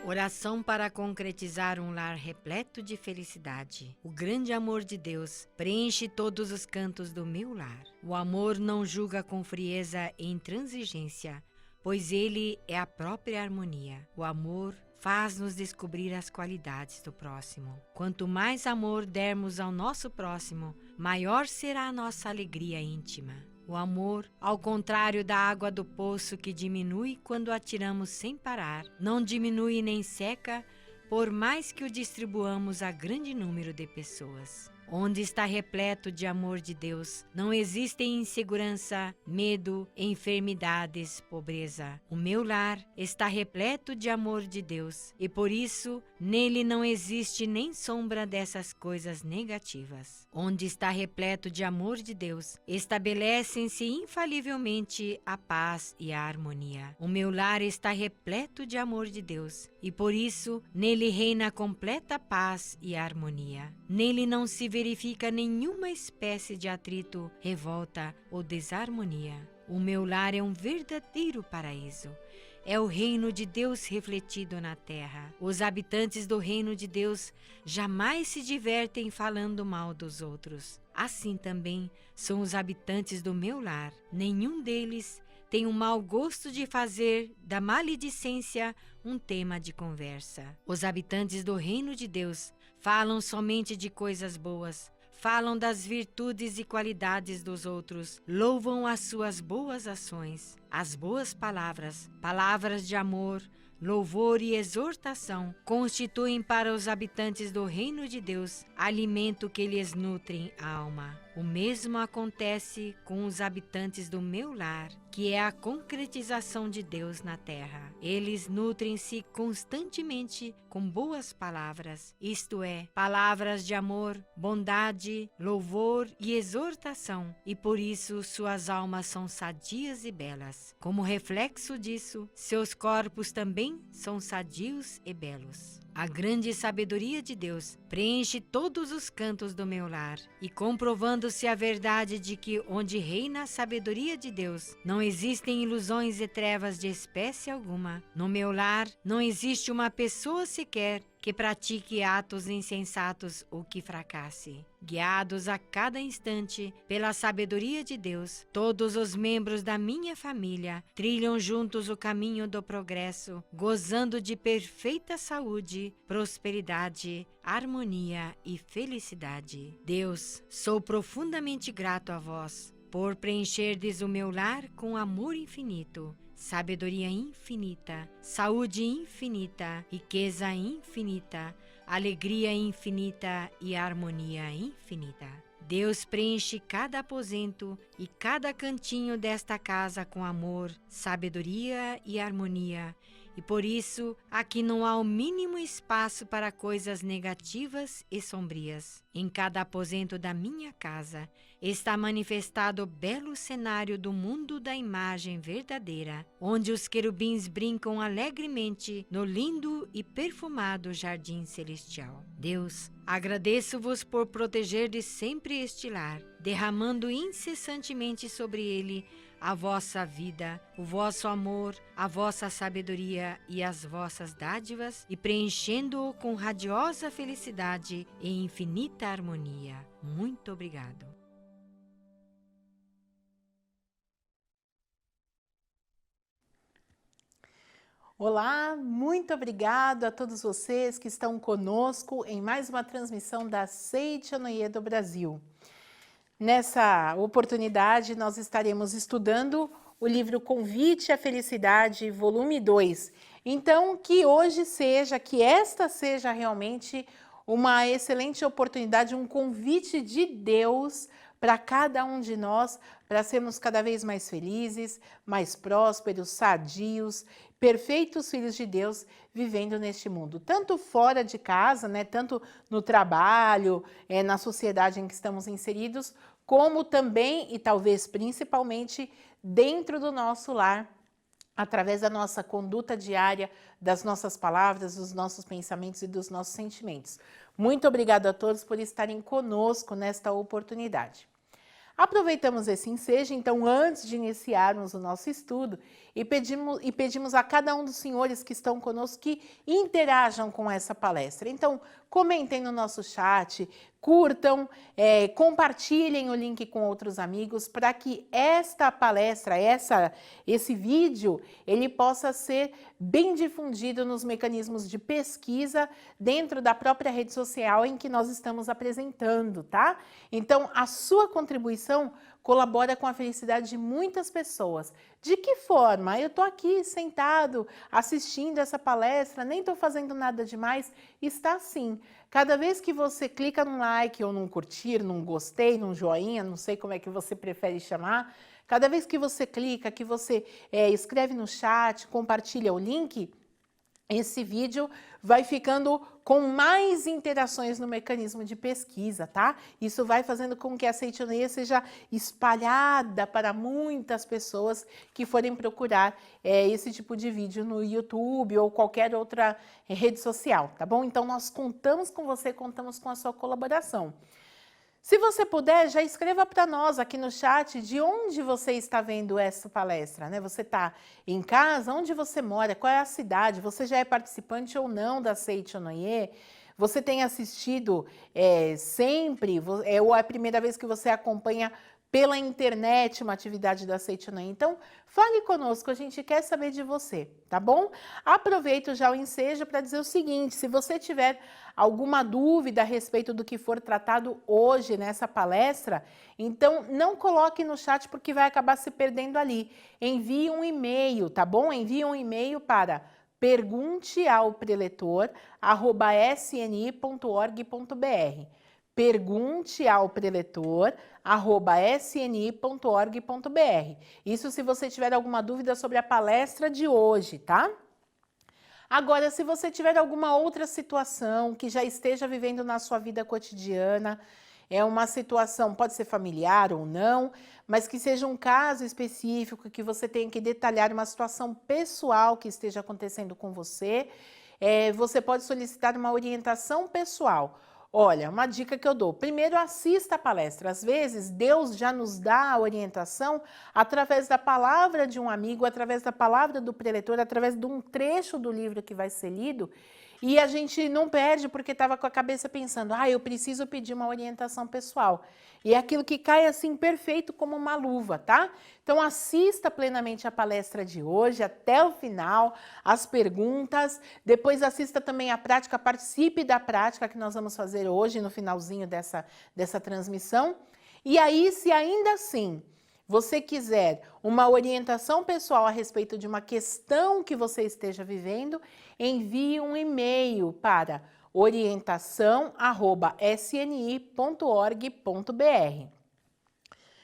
Oração para concretizar um lar repleto de felicidade. O grande amor de Deus preenche todos os cantos do meu lar. O amor não julga com frieza e intransigência, pois ele é a própria harmonia. O amor faz-nos descobrir as qualidades do próximo. Quanto mais amor dermos ao nosso próximo, maior será a nossa alegria íntima. O amor, ao contrário da água do poço que diminui quando a tiramos sem parar, não diminui nem seca, por mais que o distribuamos a grande número de pessoas. Onde está repleto de amor de Deus, não existem insegurança, medo, enfermidades, pobreza. O meu lar está repleto de amor de Deus e por isso nele não existe nem sombra dessas coisas negativas. Onde está repleto de amor de Deus, estabelecem-se infalivelmente a paz e a harmonia. O meu lar está repleto de amor de Deus e por isso nele reina a completa paz e harmonia. Nele não se verifica nenhuma espécie de atrito, revolta ou desarmonia. O meu lar é um verdadeiro paraíso. É o reino de Deus refletido na terra. Os habitantes do reino de Deus jamais se divertem falando mal dos outros. Assim também são os habitantes do meu lar. Nenhum deles tem o mau gosto de fazer da maledicência um tema de conversa. Os habitantes do reino de Deus falam somente de coisas boas, falam das virtudes e qualidades dos outros, louvam as suas boas ações, as boas palavras, palavras de amor, louvor e exortação constituem para os habitantes do reino de Deus alimento que lhes nutrem a alma. O mesmo acontece com os habitantes do meu lar, que é a concretização de Deus na terra. Eles nutrem-se constantemente com boas palavras, isto é, palavras de amor, bondade, louvor e exortação, e por isso suas almas são sadias e belas. Como reflexo disso, seus corpos também são sadios e belos. A grande sabedoria de Deus preenche todos os cantos do meu lar, e comprovando-se a verdade de que onde reina a sabedoria de Deus, não existem ilusões e trevas de espécie alguma. No meu lar não existe uma pessoa sequer que pratique atos insensatos ou que fracasse. Guiados a cada instante pela sabedoria de Deus, todos os membros da minha família trilham juntos o caminho do progresso, gozando de perfeita saúde, prosperidade, harmonia e felicidade. Deus, sou profundamente grato a vós por preencherdes o meu lar com amor infinito, sabedoria infinita, saúde infinita, riqueza infinita, alegria infinita e harmonia infinita. Deus preenche cada aposento e cada cantinho desta casa com amor, sabedoria e harmonia, e por isso aqui não há o mínimo espaço para coisas negativas e sombrias. Em cada aposento da minha casa está manifestado o belo cenário do mundo da imagem verdadeira, onde os querubins brincam alegremente no lindo e perfumado jardim celestial. Deus, agradeço-vos por protegerdes sempre este lar, derramando incessantemente sobre ele a vossa vida, o vosso amor, a vossa sabedoria e as vossas dádivas, e preenchendo-o com radiosa felicidade e infinita harmonia. Muito obrigado. Olá, muito obrigado a todos vocês que estão conosco em mais uma transmissão da Seiichi no Ie do Brasil. Nessa oportunidade, nós estaremos estudando o livro Convite à Felicidade, volume 2. Então, que esta seja realmente uma excelente oportunidade, um convite de Deus para cada um de nós, para sermos cada vez mais felizes, mais prósperos, sadios, perfeitos filhos de Deus vivendo neste mundo, tanto fora de casa, né, tanto no trabalho, na sociedade em que estamos inseridos, como também e talvez principalmente dentro do nosso lar, através da nossa conduta diária, das nossas palavras, dos nossos pensamentos e dos nossos sentimentos. Muito obrigado a todos por estarem conosco nesta oportunidade. Aproveitamos esse ensejo, então, antes de iniciarmos o nosso estudo, e pedimos a cada um dos senhores que estão conosco que interajam com essa palestra. Então, comentem no nosso chat, curtam, compartilhem o link com outros amigos para que esta palestra, esse vídeo, ele possa ser bem difundido nos mecanismos de pesquisa dentro da própria rede social em que nós estamos apresentando, tá? Então, a sua contribuição colabora com a felicidade de muitas pessoas. De que forma? Eu estou aqui sentado assistindo essa palestra, nem estou fazendo nada demais. Está sim. Cada vez que você clica num like ou num curtir, num gostei, num joinha, não sei como é que você prefere chamar, cada vez que você clica, que você escreve no chat, compartilha o link, esse vídeo vai ficando com mais interações no mecanismo de pesquisa, tá? Isso vai fazendo com que a Seitonoye seja espalhada para muitas pessoas que forem procurar esse tipo de vídeo no YouTube ou qualquer outra rede social, tá bom? Então, nós contamos com você, contamos com a sua colaboração. Se você puder, já escreva para nós aqui no chat de onde você está vendo essa palestra, né? Você está em casa? Onde você mora? Qual é a cidade? Você já é participante ou não da Seitonoye? Você tem assistido sempre? Ou é a primeira vez que você acompanha pela internet uma atividade da Seitonoye? Então, fale conosco, a gente quer saber de você, tá bom? Aproveito já o ensejo para dizer o seguinte, se você tiver alguma dúvida a respeito do que for tratado hoje nessa palestra, então não coloque no chat porque vai acabar se perdendo ali. Envie um e-mail, tá bom? Envie um e-mail para pergunteaopreletor@sni.org.br. pergunteaopreletor@sni.org.br. Isso se você tiver alguma dúvida sobre a palestra de hoje, tá? Agora, se você tiver alguma outra situação que já esteja vivendo na sua vida cotidiana, é uma situação, pode ser familiar ou não, mas que seja um caso específico, que você tenha que detalhar uma situação pessoal que esteja acontecendo com você, você pode solicitar uma orientação pessoal. Olha, uma dica que eu dou, primeiro assista a palestra, às vezes Deus já nos dá a orientação através da palavra de um amigo, através da palavra do preletor, através de um trecho do livro que vai ser lido, e a gente não perde porque estava com a cabeça pensando, eu preciso pedir uma orientação pessoal. E é aquilo que cai assim perfeito como uma luva, tá? Então assista plenamente a palestra de hoje, até o final, as perguntas, depois assista também a prática, participe da prática que nós vamos fazer hoje no finalzinho dessa transmissão. E aí, se ainda assim você quiser uma orientação pessoal a respeito de uma questão que você esteja vivendo, envie um e-mail para orientação@sni.org.br.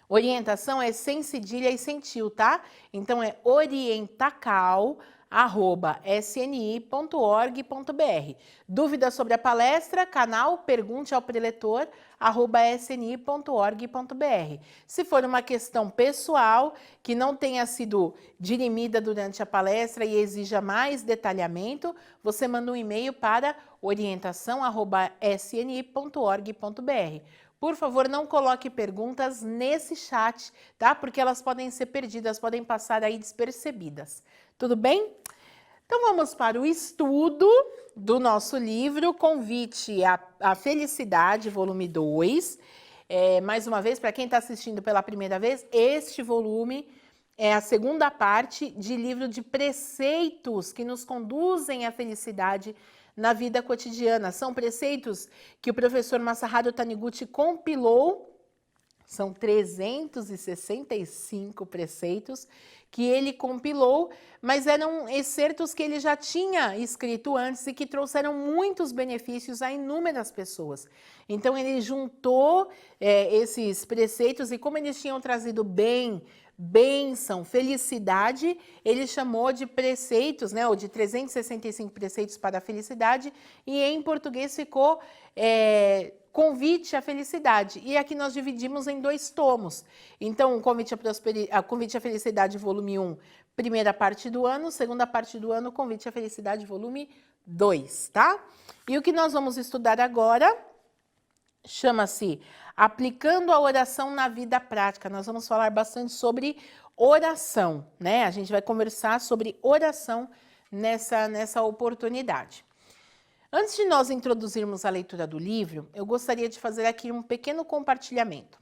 Orientação é sem cedilha e sem tio, tá? Então é orientacal@sni.org.br. Dúvidas sobre a palestra? Canal Pergunte ao Preletor @sni.org.br. Se for uma questão pessoal que não tenha sido dirimida durante a palestra e exija mais detalhamento, você manda um e-mail para orientação@sni.org.br. Por favor, não coloque perguntas nesse chat, tá? Porque elas podem ser perdidas, podem passar aí despercebidas. Tudo bem? Então vamos para o estudo do nosso livro, Convite à Felicidade, volume 2. Mais uma vez, para quem está assistindo pela primeira vez, este volume é a segunda parte de livro de preceitos que nos conduzem à felicidade na vida cotidiana. São preceitos que o professor Masaharu Taniguchi compilou, são 365 preceitos que ele compilou, mas eram excertos que ele já tinha escrito antes e que trouxeram muitos benefícios a inúmeras pessoas. Então ele juntou esses preceitos e como eles tinham trazido bênção, felicidade, ele chamou de preceitos, né, ou de 365 preceitos para a felicidade, e em português ficou Convite à Felicidade. E aqui nós dividimos em 2 tomos. Então, Convite à Felicidade, volume 1, primeira parte do ano, segunda parte do ano, Convite à Felicidade, volume 2, tá? E o que nós vamos estudar agora chama-se Aplicando a Oração na Vida Prática. Nós vamos falar bastante sobre oração, né? A gente vai conversar sobre oração nessa oportunidade. Antes de nós introduzirmos a leitura do livro, eu gostaria de fazer aqui um pequeno compartilhamento.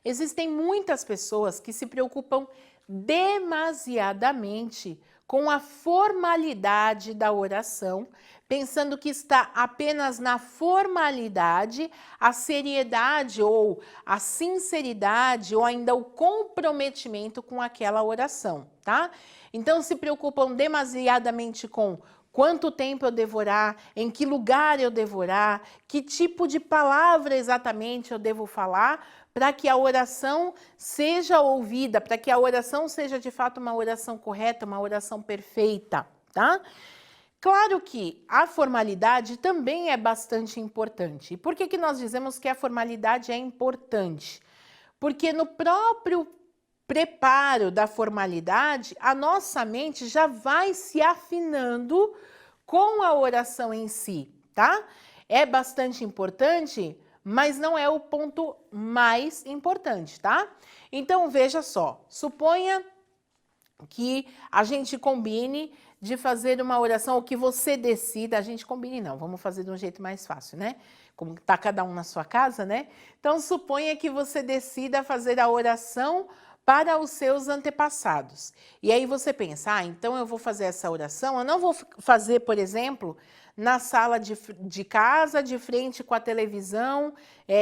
Existem muitas pessoas que se preocupam demasiadamente com a formalidade da oração, pensando que está apenas na formalidade, a seriedade ou a sinceridade ou ainda o comprometimento com aquela oração, tá? Então se preocupam demasiadamente com quanto tempo eu devo orar, em que lugar eu devo orar, que tipo de palavra exatamente eu devo falar, para que a oração seja ouvida, para que a oração seja de fato uma oração correta, uma oração perfeita, tá? Claro que a formalidade também é bastante importante. E por que nós dizemos que a formalidade é importante? Porque no próprio preparo da formalidade, a nossa mente já vai se afinando com a oração em si, tá? É bastante importante, mas não é o ponto mais importante, tá? Então, veja só, suponha que a gente combine de fazer uma oração, ou que você decida, a gente combine não, vamos fazer de um jeito mais fácil, né? Como está cada um na sua casa, né? Então, suponha que você decida fazer a oração para os seus antepassados. E aí você pensa, então eu vou fazer essa oração, eu não vou fazer, por exemplo, na sala de casa, de frente com a televisão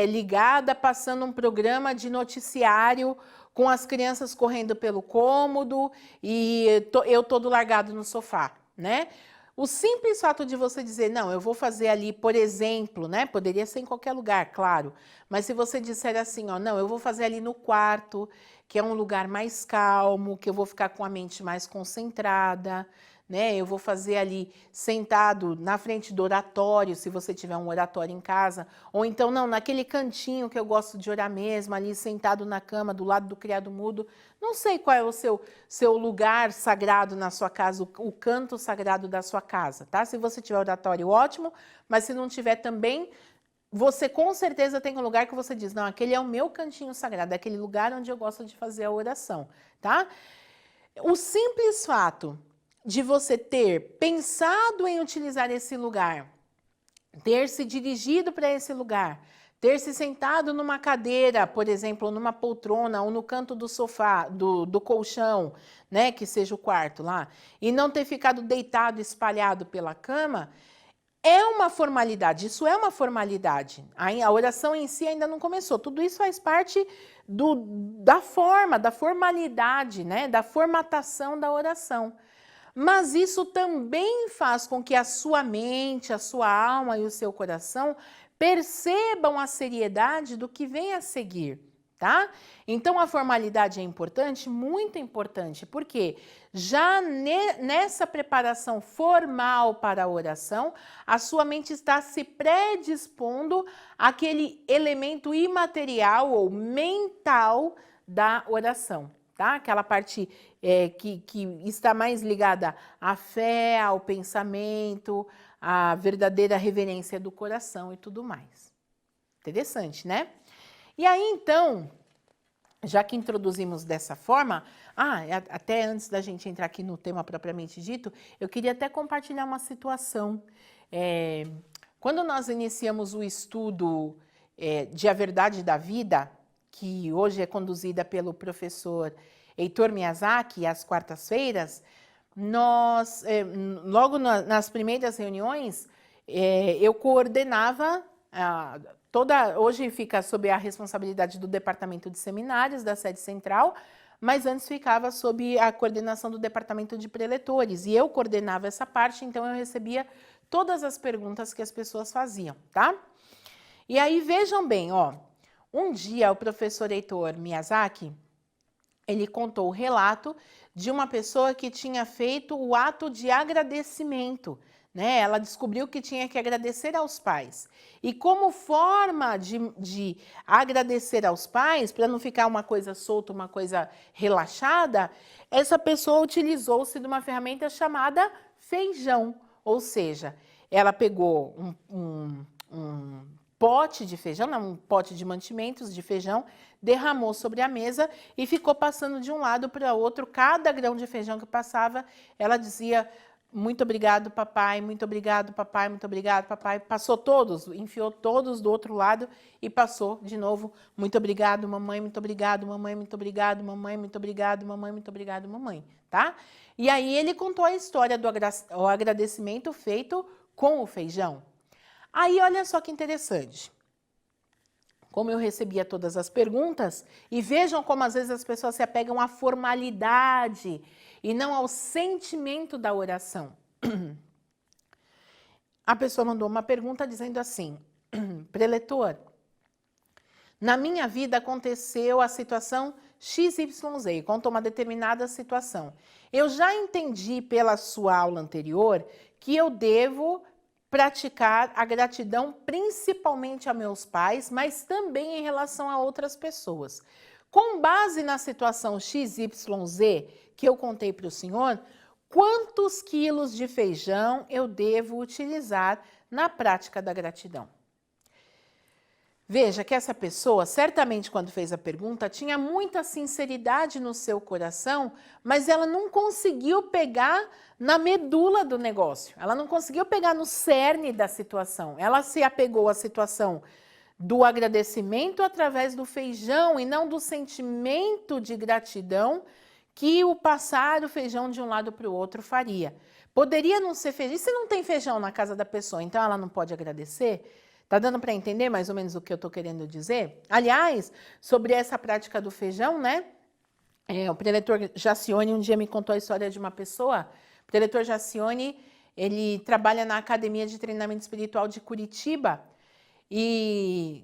ligada, passando um programa de noticiário com as crianças correndo pelo cômodo e eu todo largado no sofá, né? O simples fato de você dizer, não, eu vou fazer ali, por exemplo, né? Poderia ser em qualquer lugar, claro. Mas se você disser assim, ó, não, eu vou fazer ali no quarto, que é um lugar mais calmo, que eu vou ficar com a mente mais concentrada, né? Eu vou fazer ali sentado na frente do oratório, se você tiver um oratório em casa, ou então não, naquele cantinho que eu gosto de orar mesmo, ali sentado na cama, do lado do criado mudo. Não sei qual é o seu lugar sagrado na sua casa, o canto sagrado da sua casa, tá? Se você tiver oratório, ótimo, mas se não tiver também, você com certeza tem um lugar que você diz, não, aquele é o meu cantinho sagrado, é aquele lugar onde eu gosto de fazer a oração, tá? O simples fato de você ter pensado em utilizar esse lugar, ter se dirigido para esse lugar, ter se sentado numa cadeira, por exemplo, numa poltrona ou no canto do sofá, do colchão, né, que seja o quarto lá, e não ter ficado deitado, espalhado pela cama, é uma formalidade, isso é uma formalidade. A oração em si ainda não começou. Tudo isso faz parte da formalidade, né, da formatação da oração. Mas isso também faz com que a sua mente, a sua alma e o seu coração percebam a seriedade do que vem a seguir, tá? Então a formalidade é importante, muito importante, porque já nessa preparação formal para a oração, a sua mente está se predispondo àquele elemento imaterial ou mental da oração. Tá? Aquela parte que está mais ligada à fé, ao pensamento, à verdadeira reverência do coração e tudo mais. Interessante, né? E aí, então, já que introduzimos dessa forma, até antes da gente entrar aqui no tema propriamente dito, eu queria até compartilhar uma situação. Quando nós iniciamos o estudo de A Verdade da Vida, que hoje é conduzida pelo professor Heitor Miyazaki, às quartas-feiras, nós, logo nas primeiras reuniões, eu coordenava, hoje fica sob a responsabilidade do Departamento de Seminários, da sede central, mas antes ficava sob a coordenação do Departamento de Preletores, e eu coordenava essa parte, então eu recebia todas as perguntas que as pessoas faziam, tá? E aí, vejam bem, ó, um dia o professor Heitor Miyazaki, ele contou o relato de uma pessoa que tinha feito o ato de agradecimento, né? Ela descobriu que tinha que agradecer aos pais. E como forma de agradecer aos pais, para não ficar uma coisa solta, uma coisa relaxada, essa pessoa utilizou-se de uma ferramenta chamada feijão. Ou seja, ela pegou um pote de feijão, um pote de mantimentos de feijão, derramou sobre a mesa e ficou passando de um lado para o outro. Cada grão de feijão que passava, ela dizia: muito obrigado, papai, muito obrigado, papai, muito obrigado, papai. Passou todos, enfiou todos do outro lado e passou de novo: muito obrigado, mamãe, muito obrigado, mamãe, muito obrigado, mamãe, muito obrigado, mamãe, muito obrigado, mamãe, tá? E aí ele contou a história do agradecimento feito com o feijão. Aí olha só que interessante. Como eu recebia todas as perguntas, e vejam como às vezes as pessoas se apegam à formalidade e não ao sentimento da oração. A pessoa mandou uma pergunta dizendo assim: preletor, na minha vida aconteceu a situação XYZ, contou uma determinada situação. Eu já entendi pela sua aula anterior que eu devo praticar a gratidão principalmente a meus pais, mas também em relação a outras pessoas. Com base na situação XYZ que eu contei para o senhor, quantos quilos de feijão eu devo utilizar na prática da gratidão? Veja que essa pessoa, certamente quando fez a pergunta, tinha muita sinceridade no seu coração, mas ela não conseguiu pegar na medula do negócio. Ela não conseguiu pegar no cerne da situação. Ela se apegou à situação do agradecimento através do feijão e não do sentimento de gratidão que o passar o feijão de um lado para o outro faria. Poderia não ser feijão. E se não tem feijão na casa da pessoa, então ela não pode agradecer? Tá dando para entender mais ou menos o que eu estou querendo dizer? Aliás, sobre essa prática do feijão, né? O preletor Jacione um dia me contou a história de uma pessoa. O preletor Jacione, ele trabalha na Academia de Treinamento Espiritual de Curitiba. E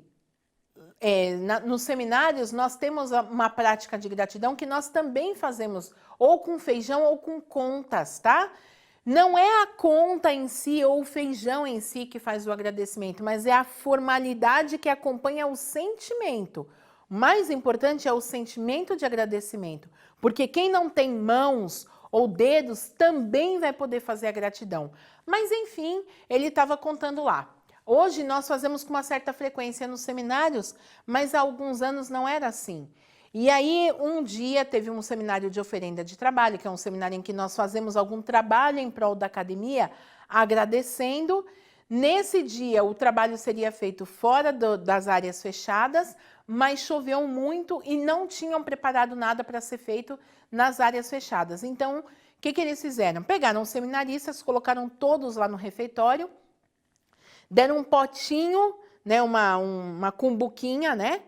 nos seminários nós temos uma prática de gratidão que nós também fazemos ou com feijão ou com contas, tá? Não é a conta em si ou o feijão em si que faz o agradecimento, mas é a formalidade que acompanha o sentimento. O mais importante é o sentimento de agradecimento, porque quem não tem mãos ou dedos também vai poder fazer a gratidão. Mas enfim, ele estava contando lá. Hoje nós fazemos com uma certa frequência nos seminários, mas há alguns anos não era assim. E aí, um dia, teve um seminário de oferenda de trabalho, que é um seminário em que nós fazemos algum trabalho em prol da academia, agradecendo. Nesse dia, o trabalho seria feito fora das áreas fechadas, mas choveu muito e não tinham preparado nada para ser feito nas áreas fechadas. Então, o que eles fizeram? Pegaram os seminaristas, colocaram todos lá no refeitório, deram um potinho, né, uma cumbuquinha, né?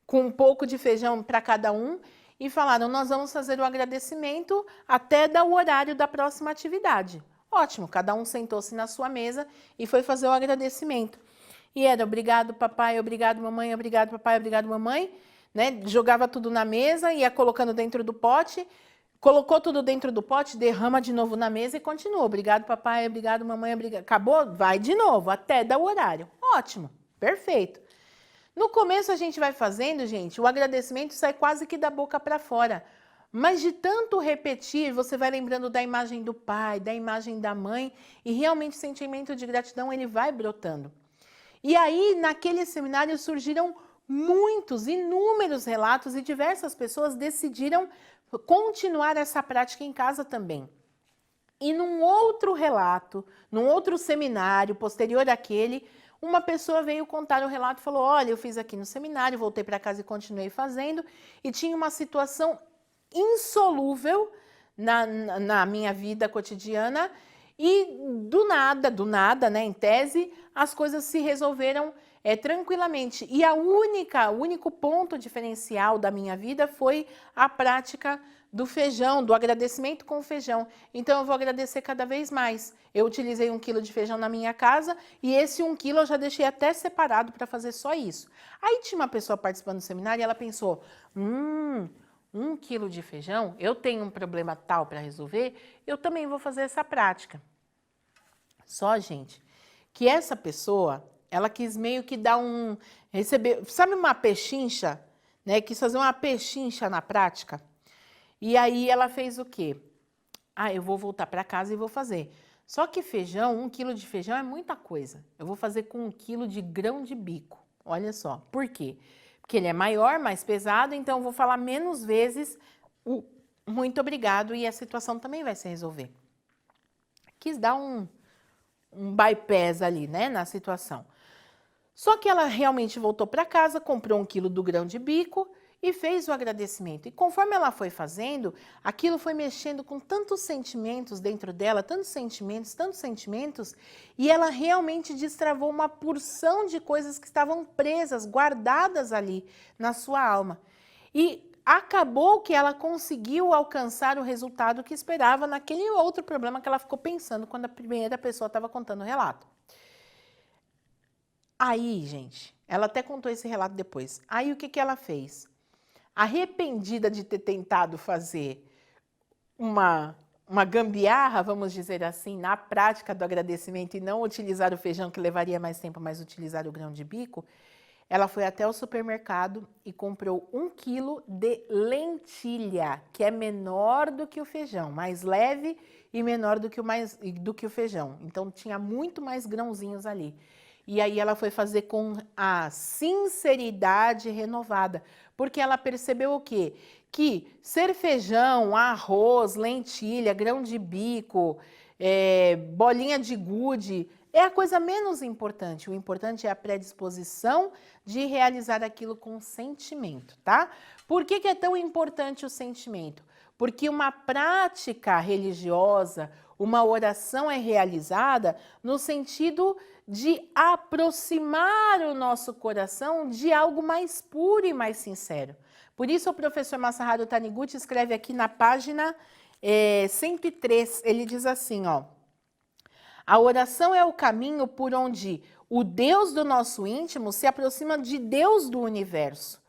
Com um pouco de feijão para cada um, e falaram: nós vamos fazer o agradecimento até dar o horário da próxima atividade. Ótimo, cada um sentou-se na sua mesa e foi fazer o agradecimento. E era: obrigado papai, obrigado mamãe, obrigado papai, obrigado mamãe, né? Jogava tudo na mesa, ia colocando dentro do pote, colocou tudo dentro do pote, derrama de novo na mesa e continua: obrigado papai, obrigado mamãe, obrigado. Acabou? Vai de novo, até dar o horário. Ótimo, perfeito. No começo a gente vai fazendo, gente, o agradecimento sai quase que da boca para fora. Mas de tanto repetir, você vai lembrando da imagem do pai, da imagem da mãe, e realmente o sentimento de gratidão ele vai brotando. E aí, naquele seminário surgiram inúmeros relatos e diversas pessoas decidiram continuar essa prática em casa também. E num outro relato, num outro seminário posterior àquele, uma pessoa veio contar o relato e falou: olha, eu fiz aqui no seminário, voltei para casa e continuei fazendo, e tinha uma situação insolúvel na minha vida cotidiana, e do nada, né, em tese, as coisas se resolveram tranquilamente. E o único ponto diferencial da minha vida foi a prática do feijão, do agradecimento com o feijão. Então, eu vou agradecer cada vez mais. Eu utilizei 1 quilo de feijão na minha casa e esse 1 quilo eu já deixei até separado para fazer só isso. Aí tinha uma pessoa participando do seminário e ela pensou: 1 quilo de feijão, eu tenho um problema tal para resolver, eu também vou fazer essa prática. Só, gente, que essa pessoa, ela quis meio que dar sabe uma pechincha? Né? Quis fazer uma pechincha na prática. E aí ela fez o quê? Eu vou voltar para casa e vou fazer. Só que feijão, 1 quilo de feijão é muita coisa. Eu vou fazer com 1 quilo de grão de bico. Olha só, por quê? Porque ele é maior, mais pesado, então eu vou falar menos vezes o muito obrigado e a situação também vai se resolver. Quis dar um bypass ali, né, na situação. Só que ela realmente voltou para casa, comprou 1 quilo do grão de bico e fez o agradecimento. E conforme ela foi fazendo, aquilo foi mexendo com tantos sentimentos dentro dela, tantos sentimentos, e ela realmente destravou uma porção de coisas que estavam presas, guardadas ali na sua alma. E acabou que ela conseguiu alcançar o resultado que esperava naquele outro problema que ela ficou pensando quando a primeira pessoa estava contando o relato. Aí, gente, ela até contou esse relato depois. Aí o que ela fez? Arrependida de ter tentado fazer uma gambiarra, vamos dizer assim, na prática do agradecimento e não utilizar o feijão, que levaria mais tempo, mas utilizar o grão de bico, ela foi até o supermercado e comprou 1 quilo de lentilha, que é menor do que o feijão, mais leve e menor do que o feijão. Então tinha muito mais grãozinhos ali. E aí ela foi fazer com a sinceridade renovada, porque ela percebeu o quê? Que ser feijão, arroz, lentilha, grão de bico, bolinha de gude, é a coisa menos importante. O importante é a predisposição de realizar aquilo com sentimento, tá? Por que é tão importante o sentimento? Porque uma prática religiosa, uma oração é realizada no sentido de aproximar o nosso coração de algo mais puro e mais sincero. Por isso o professor Masaharu Taniguchi escreve aqui na página 103, ele diz assim, ó: a oração é o caminho por onde o Deus do nosso íntimo se aproxima de Deus do universo.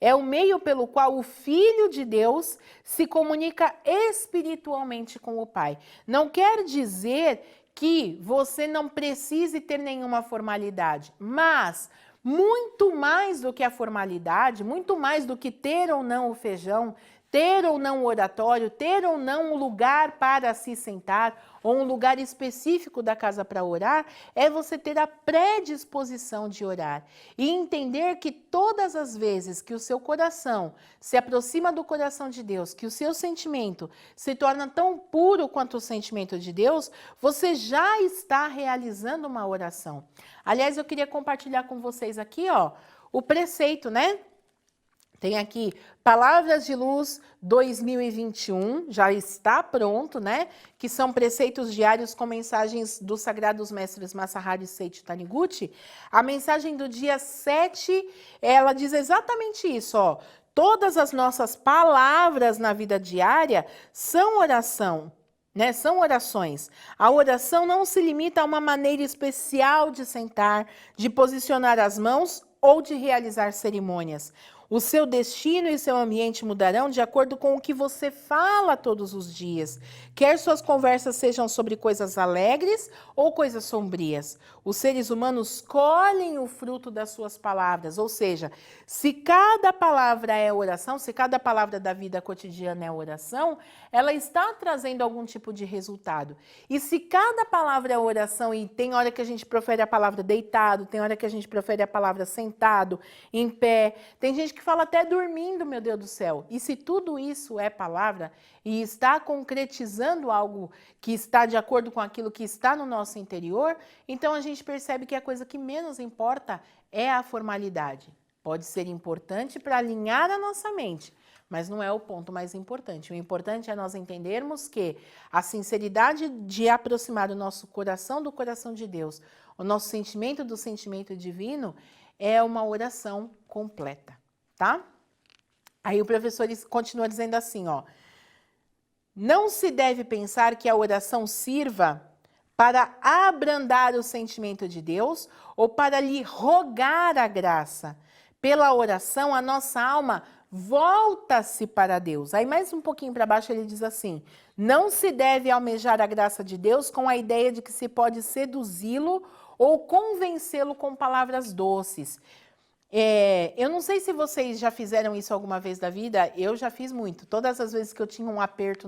É o meio pelo qual o Filho de Deus se comunica espiritualmente com o Pai. Não quer dizer que você não precise ter nenhuma formalidade, mas muito mais do que a formalidade, muito mais do que ter ou não o feijão, ter ou não o oratório, ter ou não um lugar para se sentar, ou um lugar específico da casa para orar, é você ter a predisposição de orar. E entender que todas as vezes que o seu coração se aproxima do coração de Deus, que o seu sentimento se torna tão puro quanto o sentimento de Deus, você já está realizando uma oração. Aliás, eu queria compartilhar com vocês aqui, ó, o preceito, né? Tem aqui Palavras de Luz 2021, já está pronto, né? Que são preceitos diários com mensagens dos Sagrados Mestres Masaharu e Seiichi Taniguchi. A mensagem do dia 7, ela diz exatamente isso, ó. Todas as nossas palavras na vida diária são oração, né? São orações. A oração não se limita a uma maneira especial de sentar, de posicionar as mãos ou de realizar cerimônias. O seu destino e seu ambiente mudarão de acordo com o que você fala todos os dias. Quer suas conversas sejam sobre coisas alegres ou coisas sombrias. Os seres humanos colhem o fruto das suas palavras. Ou seja, se cada palavra é oração, se cada palavra da vida cotidiana é oração, ela está trazendo algum tipo de resultado. E se cada palavra é oração, e tem hora que a gente profere a palavra deitado, tem hora que a gente profere a palavra sentado, em pé, tem gente que fala até dormindo, meu Deus do céu. E se tudo isso é palavra e está concretizando algo que está de acordo com aquilo que está no nosso interior, então a gente percebe que a coisa que menos importa é a formalidade. Pode ser importante para alinhar a nossa mente, mas não é o ponto mais importante. O importante é nós entendermos que a sinceridade de aproximar o nosso coração do coração de Deus, o nosso sentimento do sentimento divino, é uma oração completa, tá? Aí o professor continua dizendo assim, ó: não se deve pensar que a oração sirva para abrandar o sentimento de Deus ou para lhe rogar a graça. Pela oração, a nossa alma volta-se para Deus. Aí mais um pouquinho para baixo ele diz assim: não se deve almejar a graça de Deus com a ideia de que se pode seduzi-lo ou convencê-lo com palavras doces. Eu não sei se vocês já fizeram isso alguma vez da vida, eu já fiz muito. Todas as vezes que eu tinha um aperto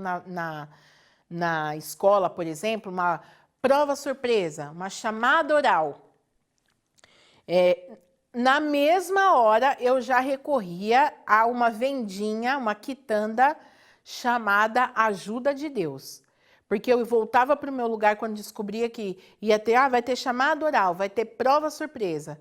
na escola, por exemplo, prova surpresa, uma chamada oral. Na mesma hora, eu já recorria a uma vendinha, uma quitanda chamada Ajuda de Deus. Porque eu voltava para o meu lugar quando descobria que ia ter, vai ter chamada oral, vai ter prova surpresa.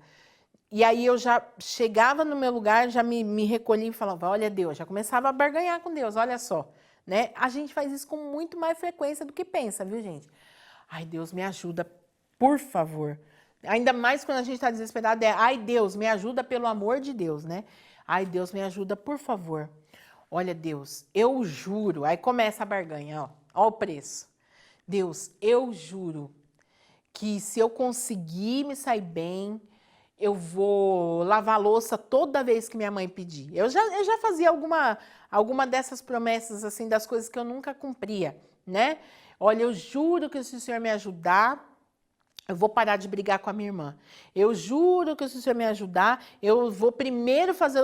E aí eu já chegava no meu lugar, já me recolhia e falava, olha Deus, já começava a barganhar com Deus, olha só. Né? A gente faz isso com muito mais frequência do que pensa, viu gente? Ai Deus, me ajuda, por favor. Ainda mais quando a gente está desesperado, ai Deus, me ajuda pelo amor de Deus, né? Ai Deus, me ajuda, por favor. Olha Deus, eu juro, aí começa a barganha, ó o preço. Deus, eu juro que se eu conseguir me sair bem, eu vou lavar a louça toda vez que minha mãe pedir. Eu já fazia alguma dessas promessas, assim, das coisas que eu nunca cumpria, né? Olha, eu juro que se o Senhor me ajudar, eu vou parar de brigar com a minha irmã. Eu juro que se o Senhor me ajudar, eu vou primeiro fazer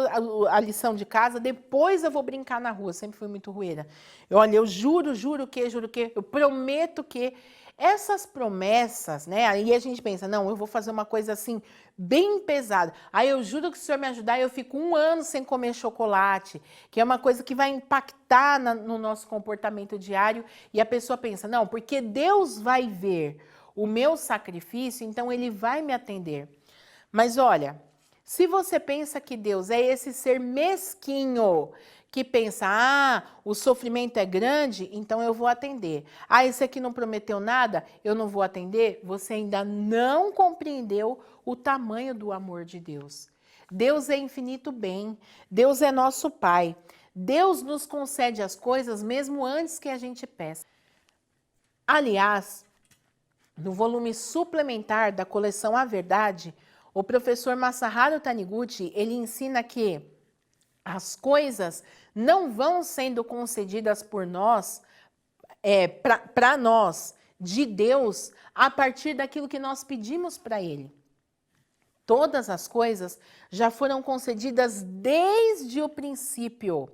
a lição de casa, depois eu vou brincar na rua. Sempre fui muito rueira. Olha, eu juro que, eu prometo que. Essas promessas, né? Aí a gente pensa, não, eu vou fazer uma coisa assim, bem pesada. Aí eu juro que se o Senhor me ajudar, eu fico 1 ano sem comer chocolate, que é uma coisa que vai impactar no nosso comportamento diário. E a pessoa pensa, não, porque Deus vai ver o meu sacrifício, então Ele vai me atender. Mas olha, se você pensa que Deus é esse ser mesquinho, que pensa, o sofrimento é grande, então eu vou atender. Esse aqui não prometeu nada, eu não vou atender. Você ainda não compreendeu o tamanho do amor de Deus. Deus é infinito bem, Deus é nosso Pai. Deus nos concede as coisas mesmo antes que a gente peça. Aliás, no volume suplementar da coleção A Verdade, o professor Masaharu Taniguchi, ele ensina que as coisas não vão sendo concedidas por nós, para nós, de Deus, a partir daquilo que nós pedimos para Ele. Todas as coisas já foram concedidas desde o princípio.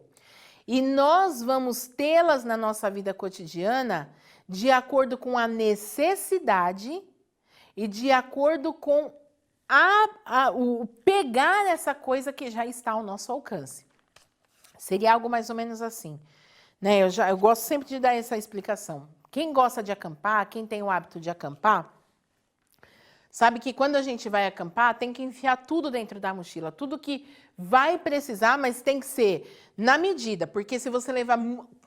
E nós vamos tê-las na nossa vida cotidiana de acordo com a necessidade e de acordo com o pegar essa coisa que já está ao nosso alcance. Seria algo mais ou menos assim, né? Eu gosto sempre de dar essa explicação. Quem gosta de acampar, quem tem o hábito de acampar, sabe que quando a gente vai acampar, tem que enfiar tudo dentro da mochila, tudo que vai precisar, mas tem que ser na medida, porque se você levar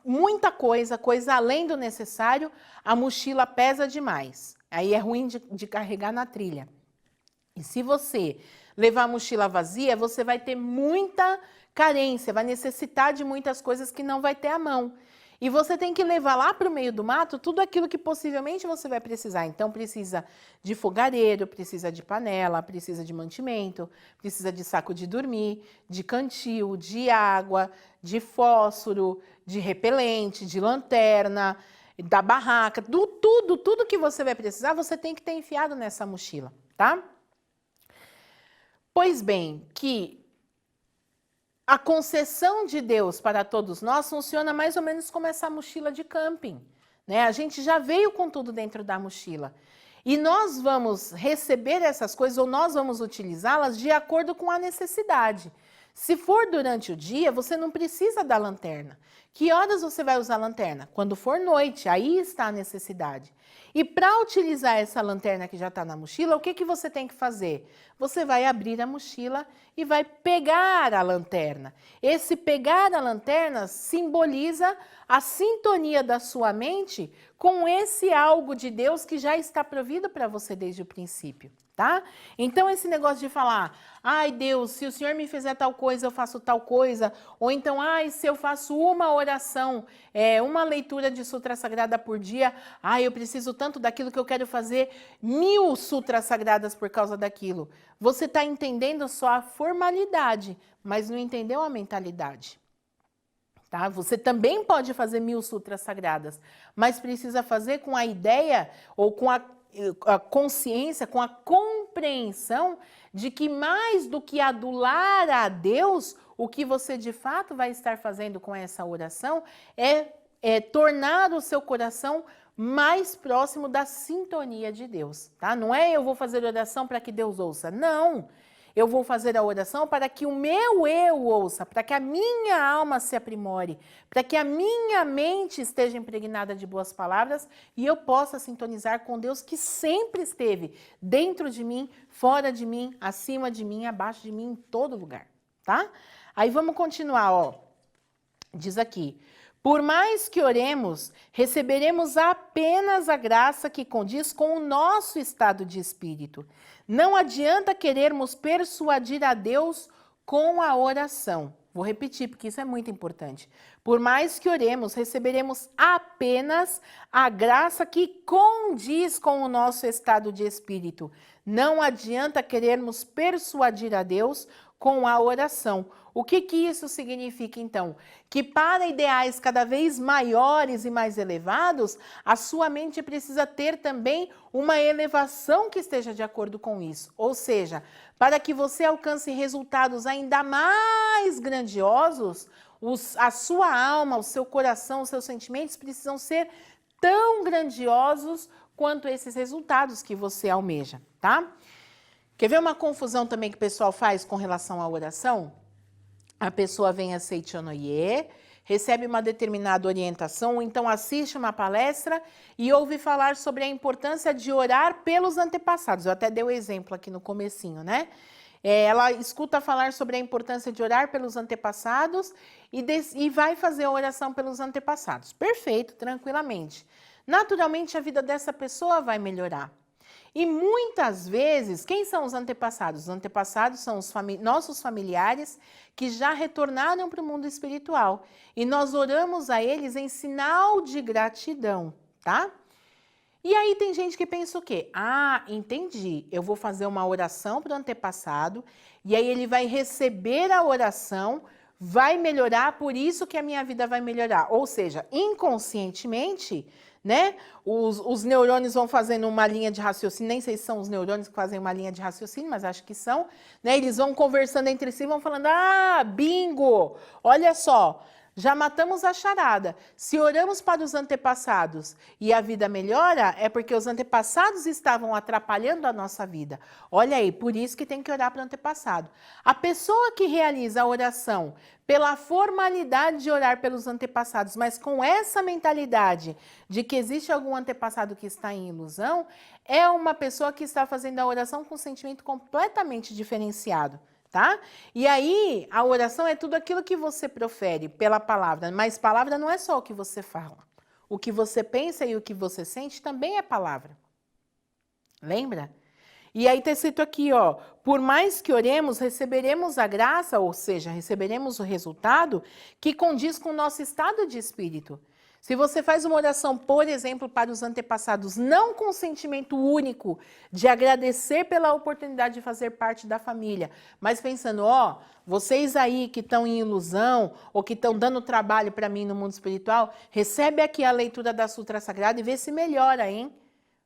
muita coisa além do necessário, a mochila pesa demais. Aí é ruim de carregar na trilha. E se você levar a mochila vazia, você vai ter muita carência, vai necessitar de muitas coisas que não vai ter à mão. E você tem que levar lá para o meio do mato tudo aquilo que possivelmente você vai precisar. Então, precisa de fogareiro, precisa de panela, precisa de mantimento, precisa de saco de dormir, de cantil, de água, de fósforo, de repelente, de lanterna, da barraca. Tudo que você vai precisar, você tem que ter enfiado nessa mochila, tá? Pois bem, que a concessão de Deus para todos nós funciona mais ou menos como essa mochila de camping, né? A gente já veio com tudo dentro da mochila. E nós vamos receber essas coisas ou nós vamos utilizá-las de acordo com a necessidade. Se for durante o dia, você não precisa da lanterna. Que horas você vai usar a lanterna? Quando for noite, aí está a necessidade. E para utilizar essa lanterna que já está na mochila, o que você tem que fazer? Você vai abrir a mochila e vai pegar a lanterna. Esse pegar a lanterna simboliza a sintonia da sua mente com esse algo de Deus que já está provido para você desde o princípio, tá? Então esse negócio de falar, ai Deus, se o Senhor me fizer tal coisa, eu faço tal coisa, ou então, ai, se eu faço uma oração, uma leitura de sutra sagrada por dia, ai, eu preciso tanto daquilo que eu quero fazer 1000 sutras sagradas por causa daquilo. Você está entendendo só a formalidade, mas não entendeu a mentalidade. Tá? Você também pode fazer 1000 sutras sagradas, mas precisa fazer com a ideia ou com a consciência, com a compreensão de que mais do que adular a Deus, o que você de fato vai estar fazendo com essa oração é tornar o seu coração mais próximo da sintonia de Deus, tá? Não é eu vou fazer oração para que Deus ouça, não. Eu vou fazer a oração para que o meu eu ouça, para que a minha alma se aprimore, para que a minha mente esteja impregnada de boas palavras e eu possa sintonizar com Deus que sempre esteve dentro de mim, fora de mim, acima de mim, abaixo de mim, em todo lugar, tá? Aí vamos continuar, ó. Diz aqui: por mais que oremos, receberemos apenas a graça que condiz com o nosso estado de espírito. Não adianta querermos persuadir a Deus com a oração. Vou repetir, porque isso é muito importante. Por mais que oremos, receberemos apenas a graça que condiz com o nosso estado de espírito. Não adianta querermos persuadir a Deus com a oração. O que isso significa, então? Que para ideais cada vez maiores e mais elevados, a sua mente precisa ter também uma elevação que esteja de acordo com isso. Ou seja, para que você alcance resultados ainda mais grandiosos, a sua alma, o seu coração, os seus sentimentos precisam ser tão grandiosos quanto esses resultados que você almeja, tá? Quer ver uma confusão também que o pessoal faz com relação à oração? A pessoa vem a Seichonoye, recebe uma determinada orientação, ou então assiste uma palestra e ouve falar sobre a importância de orar pelos antepassados. Eu até dei o exemplo aqui no comecinho, né? Ela escuta falar sobre a importância de orar pelos antepassados e vai fazer a oração pelos antepassados. Perfeito, tranquilamente. Naturalmente, a vida dessa pessoa vai melhorar. E muitas vezes, quem são os antepassados? Os antepassados são os nossos familiares que já retornaram para o mundo espiritual. E nós oramos a eles em sinal de gratidão, tá? E aí tem gente que pensa o quê? Ah, entendi, eu vou fazer uma oração para o antepassado e aí ele vai receber a oração, vai melhorar, por isso que a minha vida vai melhorar. Ou seja, inconscientemente, né? Os neurônios vão fazendo uma linha de raciocínio, nem sei se são os neurônios que fazem uma linha de raciocínio, mas acho que são, né? Eles vão conversando entre si, vão falando, ah, bingo, olha só, já matamos a charada. Se oramos para os antepassados e a vida melhora, é porque os antepassados estavam atrapalhando a nossa vida. Olha aí, por isso que tem que orar para o antepassado. A pessoa que realiza a oração pela formalidade de orar pelos antepassados, mas com essa mentalidade de que existe algum antepassado que está em ilusão, é uma pessoa que está fazendo a oração com um sentimento completamente diferenciado. Tá? E aí, a oração é tudo aquilo que você profere pela palavra, mas palavra não é só o que você fala. O que você pensa e o que você sente também é palavra. Lembra? E aí está escrito aqui, ó, por mais que oremos, receberemos a graça, ou seja, receberemos o resultado que condiz com o nosso estado de espírito. Se você faz uma oração, por exemplo, para os antepassados, não com um sentimento único de agradecer pela oportunidade de fazer parte da família, mas pensando, ó, vocês aí que estão em ilusão ou que estão dando trabalho para mim no mundo espiritual, recebe aqui a leitura da Sutra Sagrada e vê se melhora, hein?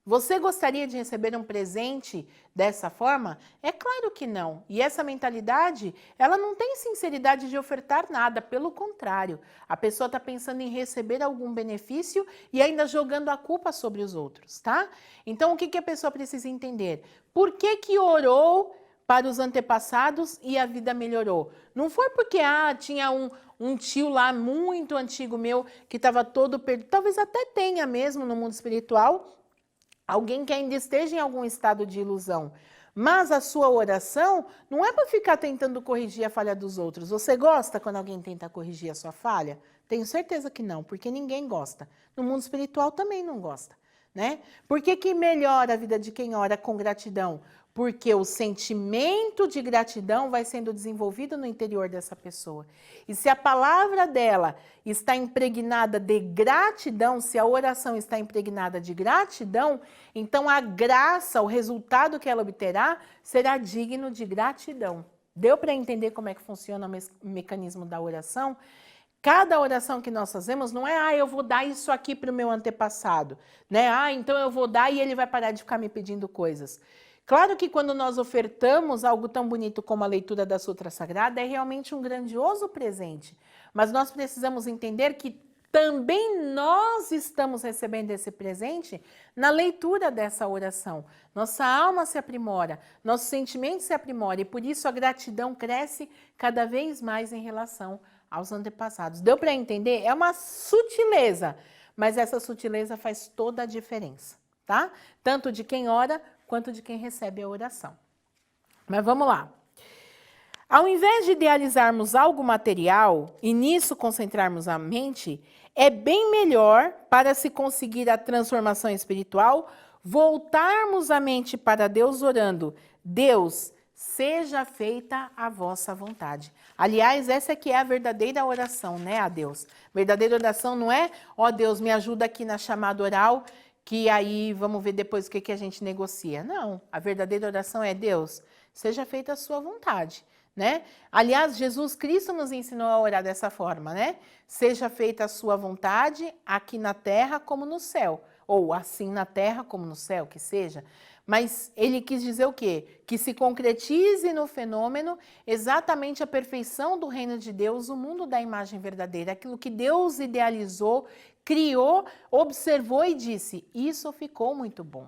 Você gostaria de receber um presente dessa forma? É claro que não. E essa mentalidade, ela não tem sinceridade de ofertar nada, pelo contrário. A pessoa está pensando em receber algum benefício e ainda jogando a culpa sobre os outros, tá? Então, o que a pessoa precisa entender? Por que orou para os antepassados e a vida melhorou? Não foi porque, tinha um tio lá muito antigo meu que estava todo perdido. Talvez até tenha mesmo no mundo espiritual, alguém que ainda esteja em algum estado de ilusão. Mas a sua oração não é para ficar tentando corrigir a falha dos outros. Você gosta quando alguém tenta corrigir a sua falha? Tenho certeza que não, porque ninguém gosta. No mundo espiritual também não gosta, né? Por que melhora a vida de quem ora com gratidão? Porque o sentimento de gratidão vai sendo desenvolvido no interior dessa pessoa. E se a palavra dela está impregnada de gratidão, se a oração está impregnada de gratidão, então a graça, o resultado que ela obterá, será digno de gratidão. Deu para entender como é que funciona o mecanismo da oração? Cada oração que nós fazemos não é, eu vou dar isso aqui para o meu antepassado, né? Então eu vou dar e ele vai parar de ficar me pedindo coisas. Claro que quando nós ofertamos algo tão bonito como a leitura da Sutra Sagrada, é realmente um grandioso presente. Mas nós precisamos entender que também nós estamos recebendo esse presente na leitura dessa oração. Nossa alma se aprimora, nosso sentimento se aprimora e por isso a gratidão cresce cada vez mais em relação aos antepassados. Deu para entender? É uma sutileza, mas essa sutileza faz toda a diferença, tá? Tanto de quem ora quanto de quem recebe a oração. Mas vamos lá. Ao invés de idealizarmos algo material e nisso concentrarmos a mente, é bem melhor, para se conseguir a transformação espiritual, voltarmos a mente para Deus orando: Deus, seja feita a vossa vontade. Aliás, essa aqui é a verdadeira oração, né, a Deus. Verdadeira oração não é, ó Deus, me ajuda aqui na chamada oral, que aí vamos ver depois o que a gente negocia. Não, a verdadeira oração é: Deus, seja feita a sua vontade. Né? Aliás, Jesus Cristo nos ensinou a orar dessa forma, né? Seja feita a sua vontade, aqui na terra como no céu. Ou assim na terra como no céu, que seja. Mas ele quis dizer o quê? Que se concretize no fenômeno exatamente a perfeição do reino de Deus, o mundo da imagem verdadeira. Aquilo que Deus idealizou, criou, observou e disse: isso ficou muito bom.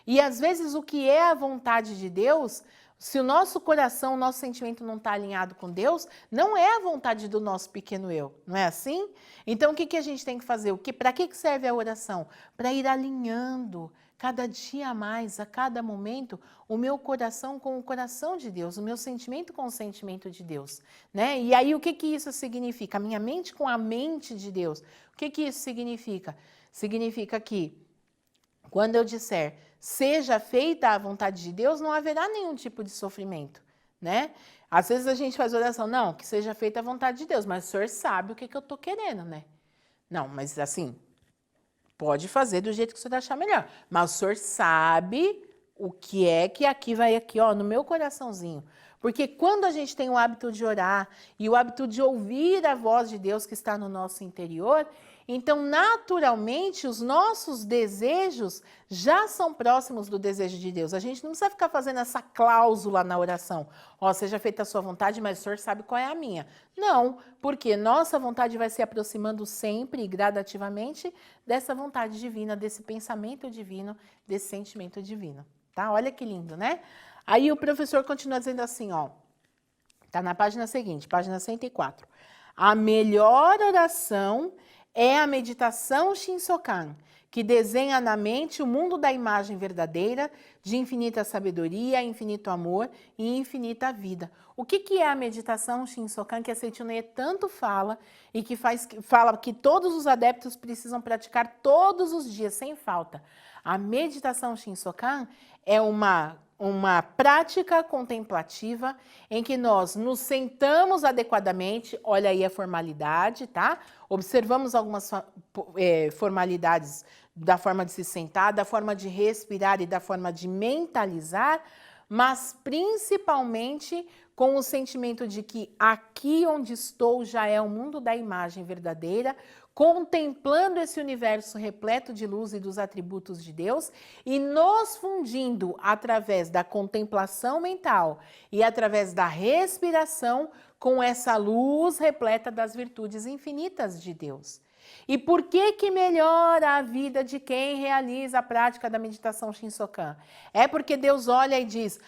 E às vezes o que é a vontade de Deus, se o nosso coração, o nosso sentimento não está alinhado com Deus, não é a vontade do nosso pequeno eu, não é assim? Então o que a gente tem que fazer? Para que serve a oração? Para ir alinhando cada dia mais, a cada momento, o meu coração com o coração de Deus, o meu sentimento com o sentimento de Deus, né? E aí o que isso significa? A minha mente com a mente de Deus. O que isso significa? Significa que quando eu disser seja feita a vontade de Deus, não haverá nenhum tipo de sofrimento, né? Às vezes a gente faz oração, não, que seja feita a vontade de Deus, mas o senhor sabe o que eu estou querendo, né? Não, mas assim, pode fazer do jeito que o senhor achar melhor, mas o senhor sabe o que é que aqui vai aqui, ó, no meu coraçãozinho. Porque quando a gente tem o hábito de orar e o hábito de ouvir a voz de Deus que está no nosso interior, então, naturalmente, os nossos desejos já são próximos do desejo de Deus. A gente não precisa ficar fazendo essa cláusula na oração. Ó, seja feita a sua vontade, mas o senhor sabe qual é a minha. Não, porque nossa vontade vai se aproximando sempre e gradativamente dessa vontade divina, desse pensamento divino, desse sentimento divino. Tá? Olha que lindo, né? Aí o professor continua dizendo assim, ó. Tá na página seguinte, página 104. A melhor oração é a meditação Shinsokan, que desenha na mente o mundo da imagem verdadeira, de infinita sabedoria, infinito amor e infinita vida. O que é a meditação Shinsokan que a Seicho-no-ie tanto fala e que fala que todos os adeptos precisam praticar todos os dias, sem falta? A meditação Shinsokan é uma prática contemplativa em que nós nos sentamos adequadamente, olha aí a formalidade, tá? Observamos algumas formalidades da forma de se sentar, da forma de respirar e da forma de mentalizar, mas principalmente com o sentimento de que aqui onde estou já é o mundo da imagem verdadeira, contemplando esse universo repleto de luz e dos atributos de Deus e nos fundindo através da contemplação mental e através da respiração com essa luz repleta das virtudes infinitas de Deus. E por que melhora a vida de quem realiza a prática da meditação Shinsokan? É porque Deus olha e diz,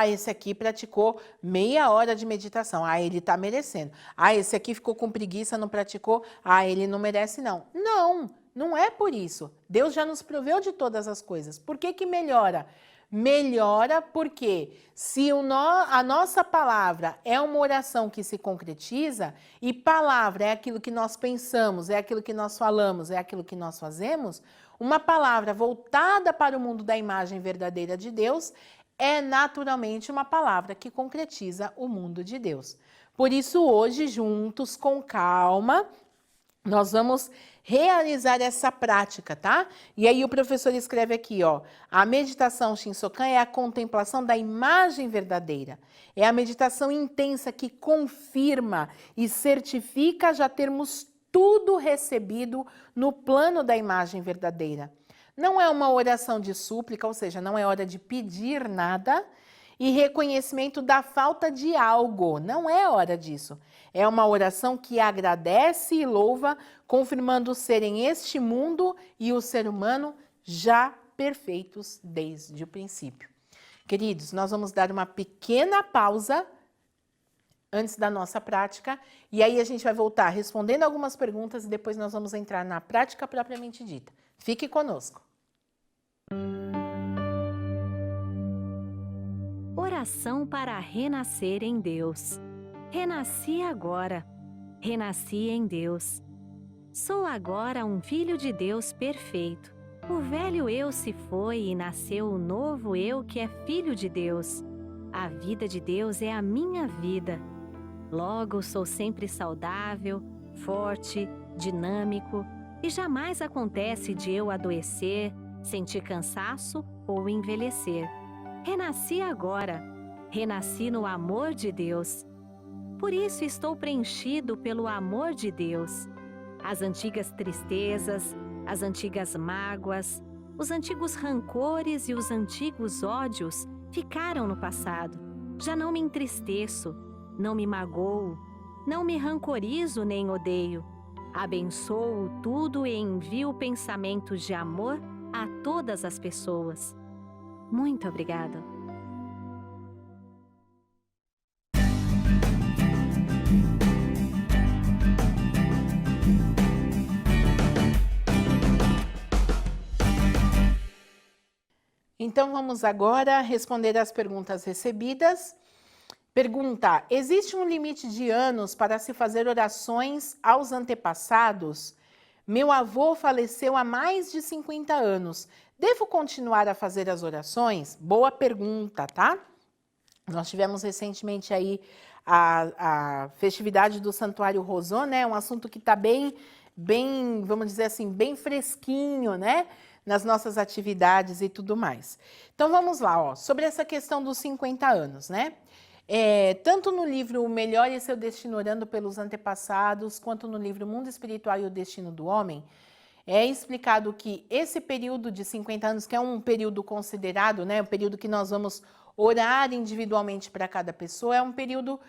esse aqui praticou meia hora de meditação, ele está merecendo. Esse aqui ficou com preguiça, não praticou, ele não merece não. Não, não é por isso. Deus já nos proveu de todas as coisas. Por que melhora? Melhora porque se a nossa palavra é uma oração que se concretiza, e palavra é aquilo que nós pensamos, é aquilo que nós falamos, é aquilo que nós fazemos, uma palavra voltada para o mundo da imagem verdadeira de Deus é naturalmente uma palavra que concretiza o mundo de Deus. Por isso hoje, juntos, com calma, nós vamos realizar essa prática, tá? E aí o professor escreve aqui, ó, a meditação Shinsokan é a contemplação da imagem verdadeira. É a meditação intensa que confirma e certifica já termos tudo recebido no plano da imagem verdadeira. Não é uma oração de súplica, ou seja, não é hora de pedir nada, e reconhecimento da falta de algo. Não é hora disso. É uma oração que agradece e louva, confirmando serem este mundo e o ser humano já perfeitos desde o princípio. Queridos, nós vamos dar uma pequena pausa antes da nossa prática, e aí a gente vai voltar respondendo algumas perguntas e depois nós vamos entrar na prática propriamente dita. Fique conosco. Oração para renascer em Deus. Renasci agora. Renasci em Deus. Sou agora um filho de Deus perfeito. O velho eu se foi e nasceu o novo eu que é filho de Deus. A vida de Deus é a minha vida. Logo, sou sempre saudável, forte, dinâmico e jamais acontece de eu adoecer, sentir cansaço ou envelhecer. Renasci agora. Renasci no amor de Deus. Por isso estou preenchido pelo amor de Deus. As antigas tristezas, as antigas mágoas, os antigos rancores e os antigos ódios ficaram no passado. Já não me entristeço, não me magoo, não me rancorizo nem odeio. Abençoo tudo e envio pensamentos de amor a todas as pessoas. Muito obrigada. Então vamos agora responder às perguntas recebidas. Pergunta: existe um limite de anos para se fazer orações aos antepassados? Meu avô faleceu há mais de 50 anos. Devo continuar a fazer as orações? Boa pergunta, tá? Nós tivemos recentemente aí a festividade do Santuário Rosô, né? Um assunto que está bem, vamos dizer assim, bem fresquinho, né? Nas nossas atividades e tudo mais. Então vamos lá, ó, sobre essa questão dos 50 anos, né? Tanto no livro O Melhor e Seu Destino Orando pelos Antepassados, quanto no livro Mundo Espiritual e o Destino do Homem, é explicado que esse período de 50 anos, que é um período considerado, né, um período que nós vamos orar individualmente para cada pessoa, é um período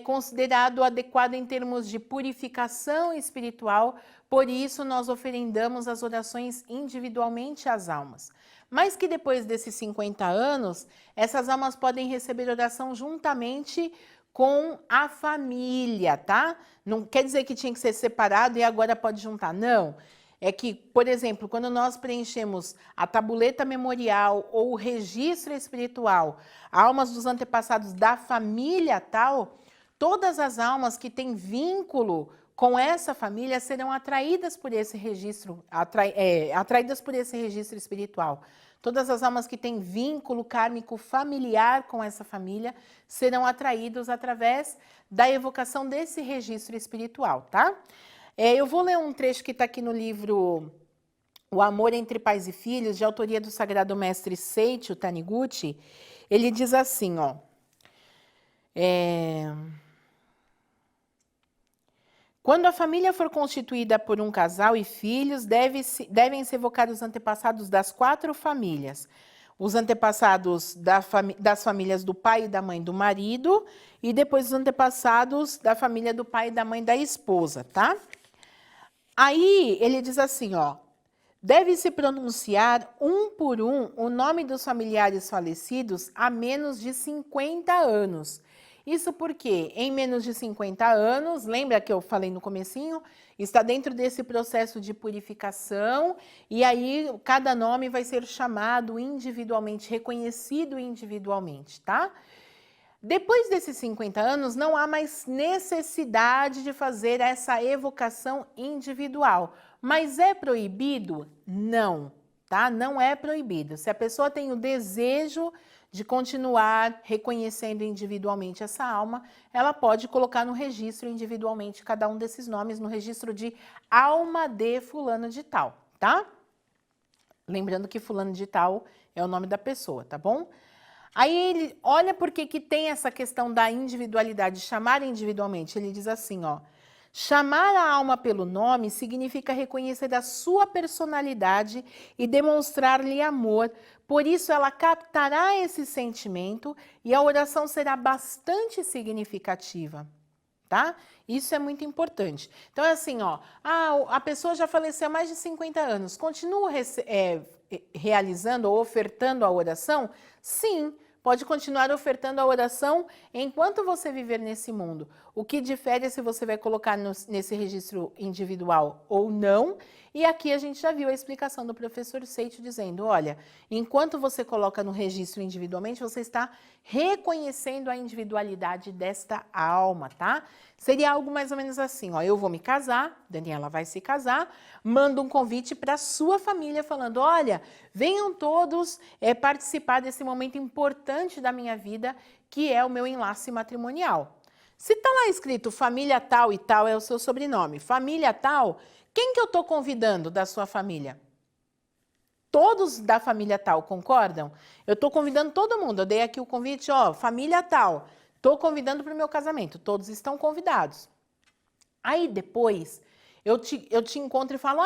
considerado adequado em termos de purificação espiritual, por isso nós oferendamos as orações individualmente às almas. Mas que depois desses 50 anos, essas almas podem receber oração juntamente com a família, tá? Não quer dizer que tinha que ser separado e agora pode juntar, não. É que, por exemplo, quando nós preenchemos a tabuleta memorial ou o registro espiritual, almas dos antepassados da família tal, todas as almas que têm vínculo com essa família serão atraídas por esse registro, atraídas por esse registro espiritual. Todas as almas que têm vínculo kármico familiar com essa família serão atraídos através da evocação desse registro espiritual, tá? Eu vou ler um trecho que está aqui no livro O Amor entre Pais e Filhos, de autoria do Sagrado Mestre Seiichi Taniguchi. Ele diz assim, ó. Quando a família for constituída por um casal e filhos, devem-se evocar os antepassados das 4 famílias. Os antepassados das famílias do pai e da mãe do marido, e depois os antepassados da família do pai e da mãe da esposa, tá? Aí ele diz assim, ó. Deve-se pronunciar um por um o nome dos familiares falecidos há menos de 50 anos. Isso porque em menos de 50 anos, lembra que eu falei no comecinho, está dentro desse processo de purificação e aí cada nome vai ser chamado individualmente, reconhecido individualmente, tá? Depois desses 50 anos, não há mais necessidade de fazer essa evocação individual. Mas é proibido? Não, tá? Não é proibido. Se a pessoa tem o desejo de continuar reconhecendo individualmente essa alma, ela pode colocar no registro individualmente cada um desses nomes, no registro de alma de fulano de tal, tá? Lembrando que fulano de tal é o nome da pessoa, tá bom? Aí ele, olha por que tem essa questão da individualidade, chamar individualmente. Ele diz assim, ó. Chamar a alma pelo nome significa reconhecer a sua personalidade e demonstrar-lhe amor, Por isso, ela captará esse sentimento e a oração será bastante significativa, tá? Isso é muito importante. Então, é assim, ó, a pessoa já faleceu há mais de 50 anos, continua realizando ou ofertando a oração? Sim, pode continuar ofertando a oração enquanto você viver nesse mundo. O que difere é se você vai colocar nesse registro individual ou não. E aqui a gente já viu a explicação do professor Seitio dizendo, olha, enquanto você coloca no registro individualmente, você está reconhecendo a individualidade desta alma, tá? Seria algo mais ou menos assim, ó, eu vou me casar, Daniela vai se casar, manda um convite para sua família falando, olha, venham todos participar desse momento importante da minha vida, que é o meu enlace matrimonial. Se está lá escrito família tal e tal é o seu sobrenome, família tal, quem que eu estou convidando da sua família? Todos da família tal, concordam? Eu estou convidando todo mundo, eu dei aqui o convite, ó, família tal, estou convidando para o meu casamento, todos estão convidados. Aí depois eu te encontro e falo,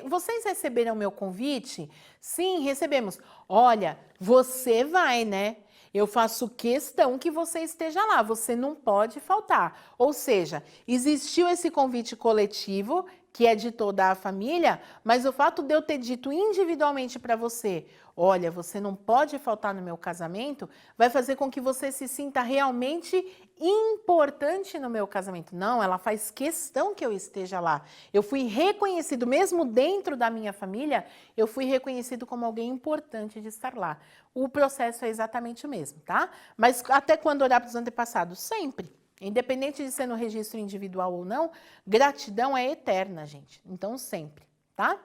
vocês receberam meu convite? Sim, recebemos. Olha, você vai, né? Eu faço questão que você esteja lá, você não pode faltar. Ou seja, existiu esse convite coletivo, que é de toda a família, mas o fato de eu ter dito individualmente para você, olha, você não pode faltar no meu casamento, vai fazer com que você se sinta realmente importante no meu casamento. Não, ela faz questão que eu esteja lá. Eu fui reconhecido, mesmo dentro da minha família, eu fui reconhecido como alguém importante de estar lá. O processo é exatamente o mesmo, tá? Mas até quando orar para os antepassados? Sempre. Independente de ser no registro individual ou não, gratidão é eterna, gente. Então, sempre, tá?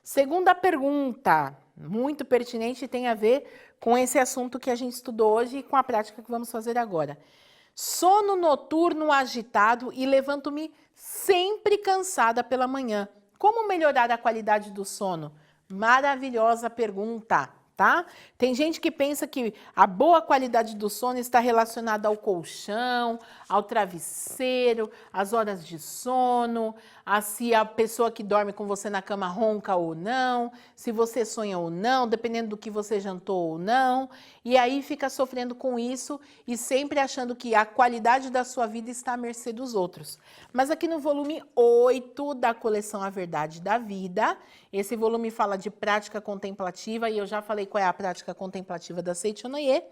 Segunda pergunta, muito pertinente e tem a ver com esse assunto que a gente estudou hoje e com a prática que vamos fazer agora. Sono noturno agitado e levanto-me sempre cansada pela manhã. Como melhorar a qualidade do sono? Maravilhosa pergunta, tá? Tem gente que pensa que a boa qualidade do sono está relacionada ao colchão, ao travesseiro, às horas de sono, a se a pessoa que dorme com você na cama ronca ou não, se você sonha ou não, dependendo do que você jantou ou não, e aí fica sofrendo com isso e sempre achando que a qualidade da sua vida está à mercê dos outros. Mas aqui no volume 8 da coleção A Verdade da Vida, esse volume fala de prática contemplativa e eu já falei qual é a prática contemplativa da Seicho Noye.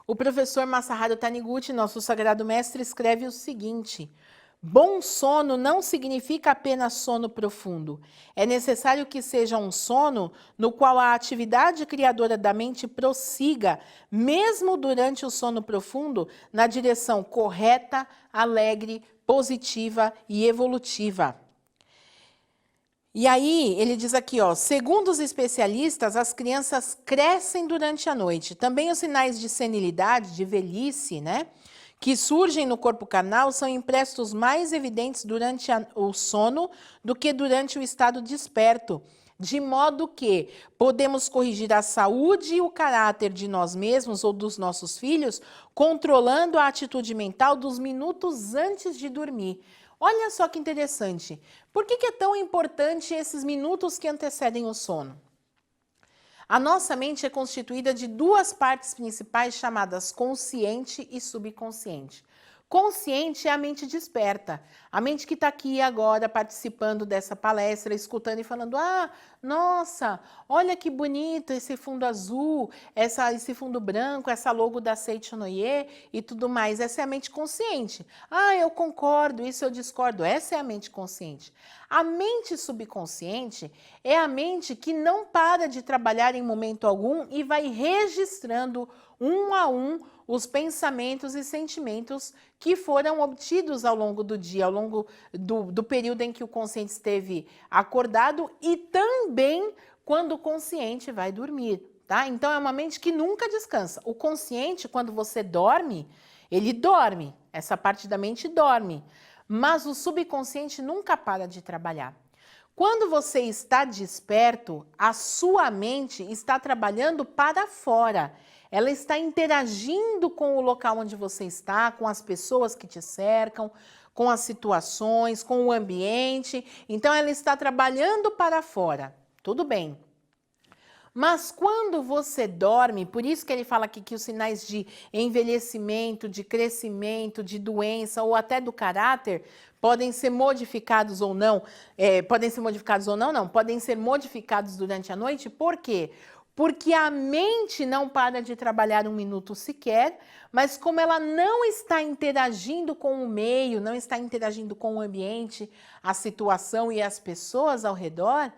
O professor Masaharu Taniguchi, nosso sagrado mestre, escreve o seguinte: bom sono não significa apenas sono profundo. É necessário que seja um sono no qual a atividade criadora da mente prossiga, mesmo durante o sono profundo, na direção correta, alegre, positiva e evolutiva. E aí, ele diz aqui, ó, segundo os especialistas, as crianças crescem durante a noite. Também os sinais de senilidade, de velhice, né, que surgem no corpo carnal são impressos mais evidentes durante o sono do que durante o estado desperto, de modo que podemos corrigir a saúde e o caráter de nós mesmos ou dos nossos filhos, controlando a atitude mental dos minutos antes de dormir. Olha só que interessante. Por que é tão importante esses minutos que antecedem o sono? A nossa mente é constituída de duas partes principais chamadas consciente e subconsciente. Consciente é a mente desperta, a mente que está aqui agora participando dessa palestra, escutando e falando, nossa, olha que bonito esse fundo azul, esse fundo branco, essa logo da Seicho Noye e tudo mais. Essa é a mente consciente. Eu concordo, isso eu discordo. Essa é a mente consciente. A mente subconsciente é a mente que não para de trabalhar em momento algum e vai registrando um a um os pensamentos e sentimentos que foram obtidos ao longo do dia, ao longo do período em que o consciente esteve acordado e também quando o consciente vai dormir, tá? Então é uma mente que nunca descansa. O consciente, quando você dorme, ele dorme, essa parte da mente dorme, mas o subconsciente nunca para de trabalhar. Quando você está desperto, a sua mente está trabalhando para fora. Ela está interagindo com o local onde você está, com as pessoas que te cercam, com as situações, com o ambiente. Então, ela está trabalhando para fora. Tudo bem. Mas quando você dorme, por isso que ele fala aqui que os sinais de envelhecimento, de crescimento, de doença ou até do caráter podem ser modificados ou não, podem ser modificados ou não, não, podem ser modificados durante a noite. Por quê? Porque a mente não para de trabalhar um minuto sequer, mas como ela não está interagindo com o meio, não está interagindo com o ambiente, a situação e as pessoas ao redor,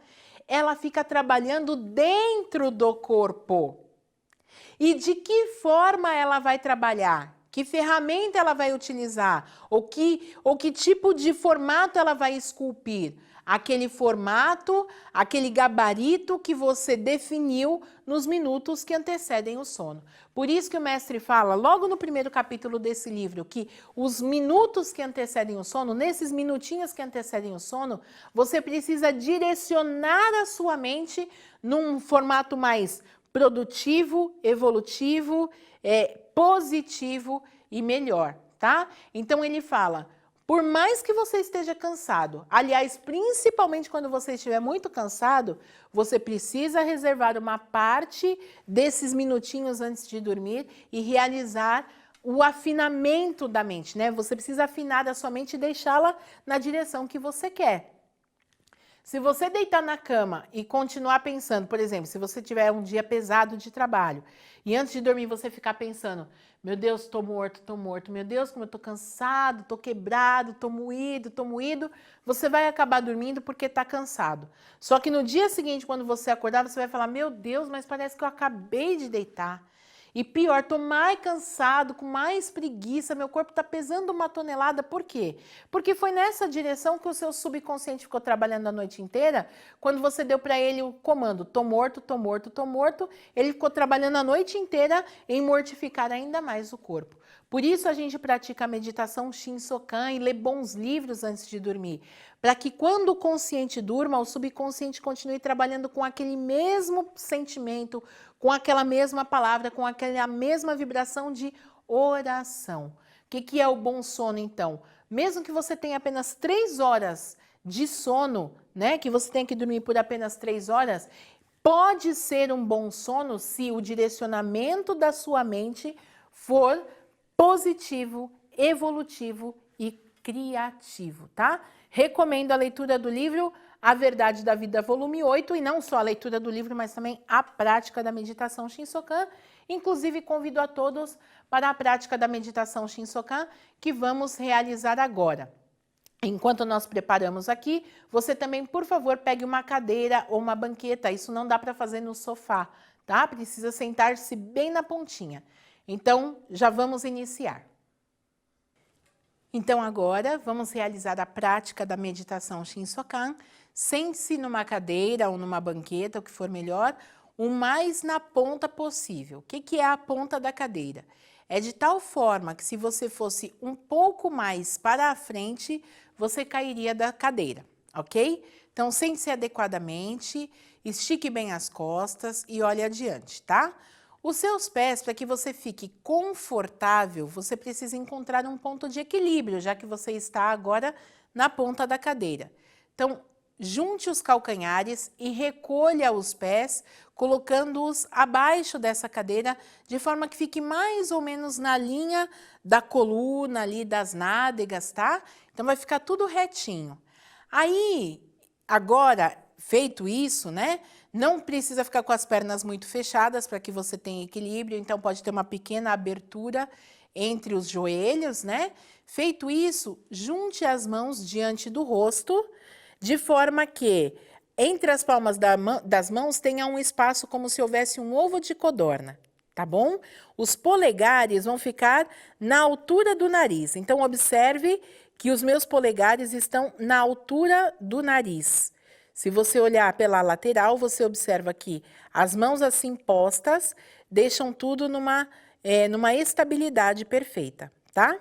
ela fica trabalhando dentro do corpo. E de que forma ela vai trabalhar? Que ferramenta ela vai utilizar? Ou que tipo de formato ela vai esculpir? Aquele formato, aquele gabarito que você definiu nos minutos que antecedem o sono. Por isso que o mestre fala, logo no primeiro capítulo desse livro, que os minutos que antecedem o sono, nesses minutinhos que antecedem o sono, você precisa direcionar a sua mente num formato mais produtivo, evolutivo, positivo e melhor, tá? Então ele fala, por mais que você esteja cansado, aliás, principalmente quando você estiver muito cansado, você precisa reservar uma parte desses minutinhos antes de dormir e realizar o afinamento da mente, né? Você precisa afinar a sua mente e deixá-la na direção que você quer. Se você deitar na cama e continuar pensando, por exemplo, se você tiver um dia pesado de trabalho e antes de dormir você ficar pensando, meu Deus, estou morto, meu Deus, como eu estou cansado, estou quebrado, estou moído, você vai acabar dormindo porque está cansado. Só que no dia seguinte, quando você acordar, você vai falar, meu Deus, mas parece que eu acabei de deitar. E pior, estou mais cansado, com mais preguiça, meu corpo está pesando 1 tonelada. Por quê? Porque foi nessa direção que o seu subconsciente ficou trabalhando a noite inteira, quando você deu para ele o comando, tô morto, ele ficou trabalhando a noite inteira em mortificar ainda mais o corpo. Por isso a gente pratica a meditação Shinsokan e lê bons livros antes de dormir, para que quando o consciente durma, o subconsciente continue trabalhando com aquele mesmo sentimento, com aquela mesma palavra, com aquela mesma vibração de oração. O que é o bom sono, então? Mesmo que você tenha apenas 3 horas de sono, né, que você tenha que dormir por apenas 3 horas, pode ser um bom sono se o direcionamento da sua mente for positivo, evolutivo e criativo, tá? Recomendo a leitura do livro A Verdade da Vida, volume 8, e não só a leitura do livro, mas também a prática da meditação Shinsokan. Inclusive, convido a todos para a prática da meditação Shinsokan que vamos realizar agora. Enquanto nós preparamos aqui, você também, por favor, pegue uma cadeira ou uma banqueta. Isso não dá para fazer no sofá, tá? Precisa sentar-se bem na pontinha. Então, já vamos iniciar. Então, agora, vamos realizar a prática da meditação Shinsokan. Sente-se numa cadeira ou numa banqueta, o que for melhor, o mais na ponta possível. O que é a ponta da cadeira? É de tal forma que se você fosse um pouco mais para a frente, você cairia da cadeira, ok? Então, sente-se adequadamente, estique bem as costas e olhe adiante, tá? Os seus pés, para que você fique confortável, você precisa encontrar um ponto de equilíbrio, já que você está agora na ponta da cadeira. Então, junte os calcanhares e recolha os pés, colocando-os abaixo dessa cadeira, de forma que fique mais ou menos na linha da coluna ali, das nádegas, tá? Então, vai ficar tudo retinho. Aí, agora, feito isso, né? Não precisa ficar com as pernas muito fechadas para que você tenha equilíbrio, então pode ter uma pequena abertura entre os joelhos, né? Feito isso, junte as mãos diante do rosto, de forma que entre as palmas das mãos tenha um espaço como se houvesse um ovo de codorna, tá bom? Os polegares vão ficar na altura do nariz, então observe que os meus polegares estão na altura do nariz. Se você olhar pela lateral, você observa que as mãos assim postas deixam tudo numa estabilidade perfeita, tá?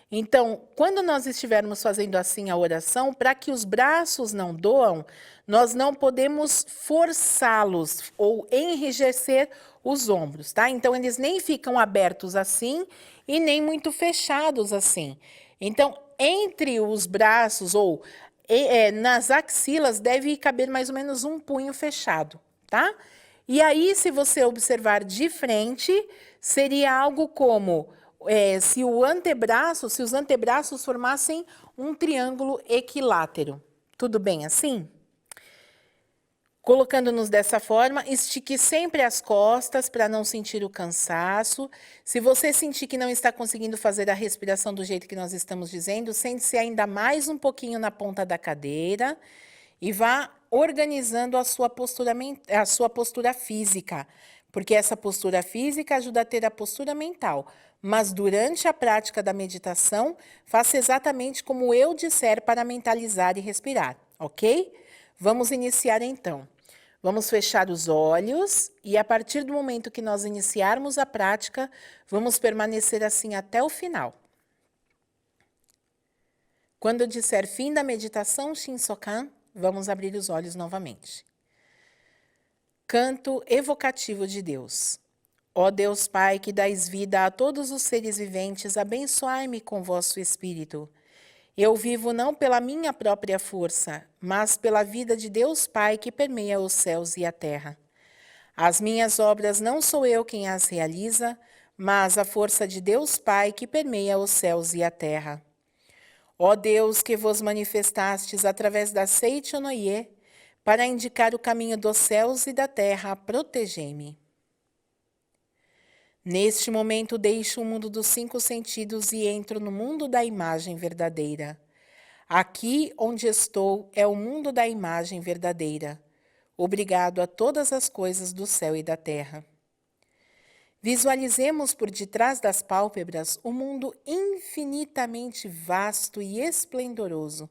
Então, quando nós estivermos fazendo assim a oração, para que os braços não doam, nós não podemos forçá-los ou enrijecer os ombros, tá? Então, eles nem ficam abertos assim e nem muito fechados assim. Então, entre os braços ou nas axilas deve caber mais ou menos um punho fechado, tá? E aí, se você observar de frente, seria algo como se os antebraços formassem um triângulo equilátero. Tudo bem assim? Colocando-nos dessa forma, estique sempre as costas para não sentir o cansaço. Se você sentir que não está conseguindo fazer a respiração do jeito que nós estamos dizendo, sente-se ainda mais um pouquinho na ponta da cadeira e vá organizando a sua postura física, porque essa postura física ajuda a ter a postura mental. Mas durante a prática da meditação, faça exatamente como eu disser para mentalizar e respirar, ok? Vamos iniciar então. Vamos fechar os olhos e a partir do momento que nós iniciarmos a prática, vamos permanecer assim até o final. Quando eu disser fim da meditação Shinsokan, vamos abrir os olhos novamente. Canto evocativo de Deus. Ó Deus Pai, que dais vida a todos os seres viventes, abençoai-me com vosso Espírito. Eu vivo não pela minha própria força, mas pela vida de Deus Pai que permeia os céus e a terra. As minhas obras não sou eu quem as realiza, mas a força de Deus Pai que permeia os céus e a terra. Ó Deus, que vos manifestastes através da Seicho no Ie, para indicar o caminho dos céus e da terra, protegei-me. Neste momento deixo o mundo dos 5 sentidos e entro no mundo da imagem verdadeira. Aqui onde estou é o mundo da imagem verdadeira. Obrigado a todas as coisas do céu e da terra. Visualizemos por detrás das pálpebras o mundo infinitamente vasto e esplendoroso,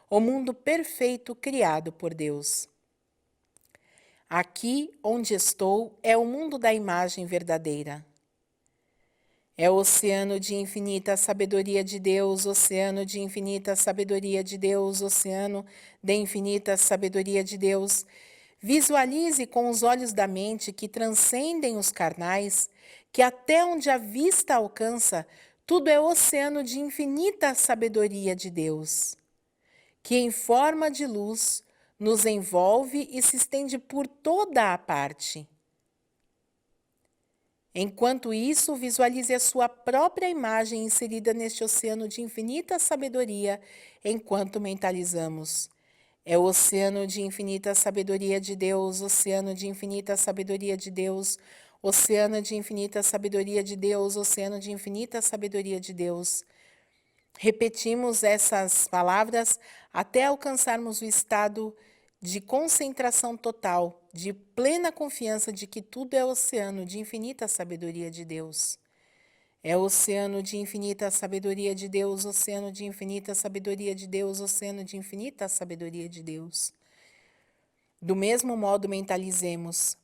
o mundo perfeito criado por Deus. Aqui onde estou é o mundo da imagem verdadeira. É o oceano de infinita sabedoria de Deus, oceano de infinita sabedoria de Deus, oceano de infinita sabedoria de Deus. Visualize com os olhos da mente que transcendem os carnais, que até onde a vista alcança, tudo é oceano de infinita sabedoria de Deus, que em forma de luz nos envolve e se estende por toda a parte. Enquanto isso, visualize a sua própria imagem inserida neste oceano de infinita sabedoria, enquanto mentalizamos. É o oceano de infinita sabedoria de Deus, oceano de infinita sabedoria de Deus, oceano de infinita sabedoria de Deus, oceano de infinita sabedoria de Deus. Repetimos essas palavras até alcançarmos o estado de concentração total, de plena confiança de que tudo é oceano de infinita sabedoria de Deus. É o oceano de infinita sabedoria de Deus, oceano de infinita sabedoria de Deus, oceano de infinita sabedoria de Deus. Do mesmo modo, mentalizemos.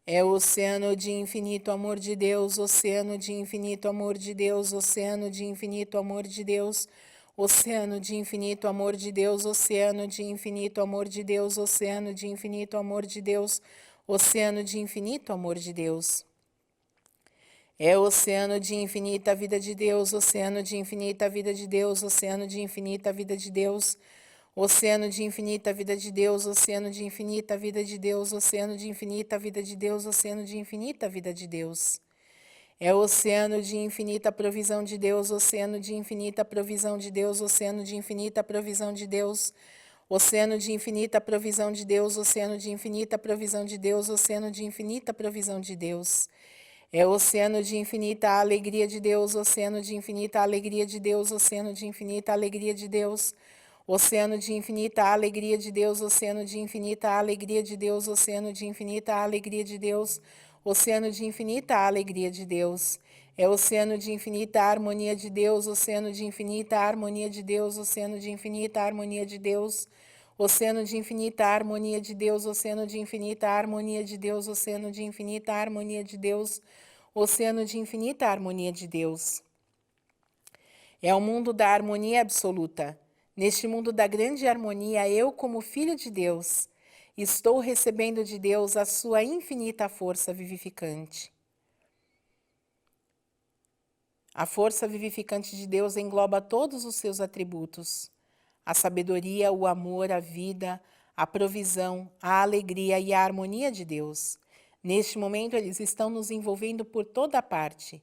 É o oceano de infinito amor de Deus, oceano de infinito amor de Deus, oceano de infinito amor de Deus, oceano de infinito amor de Deus, oceano de infinito amor de Deus, oceano de infinito amor de Deus, oceano de infinito amor de Deus. É o oceano de infinita vida de Deus, oceano de infinita vida de Deus, oceano de infinita vida de Deus, oceano de infinita vida de Deus, oceano de infinita vida de Deus, oceano de infinita vida de Deus, oceano de infinita vida de Deus. É o oceano de infinita provisão de Deus, oceano de infinita provisão de Deus, oceano de infinita provisão de Deus, oceano de infinita provisão de Deus, oceano de infinita provisão de Deus, oceano de infinita provisão de Deus. É o oceano de infinita alegria de Deus, oceano de infinita alegria de Deus, oceano de infinita alegria de Deus, oceano de infinita alegria de Deus, oceano de infinita alegria de Deus, oceano de infinita alegria de Deus, oceano de infinita alegria de Deus. É o oceano de infinita harmonia de Deus, oceano de infinita harmonia de Deus, oceano de infinita harmonia de Deus, oceano de infinita harmonia de Deus, oceano de infinita harmonia de Deus, oceano de infinita harmonia de Deus, oceano de infinita harmonia de Deus. É o mundo da harmonia absoluta. Neste mundo da grande harmonia, eu, como filho de Deus, estou recebendo de Deus a sua infinita força vivificante. A força vivificante de Deus engloba todos os seus atributos: a sabedoria, o amor, a vida, a provisão, a alegria e a harmonia de Deus. Neste momento, eles estão nos envolvendo por toda parte.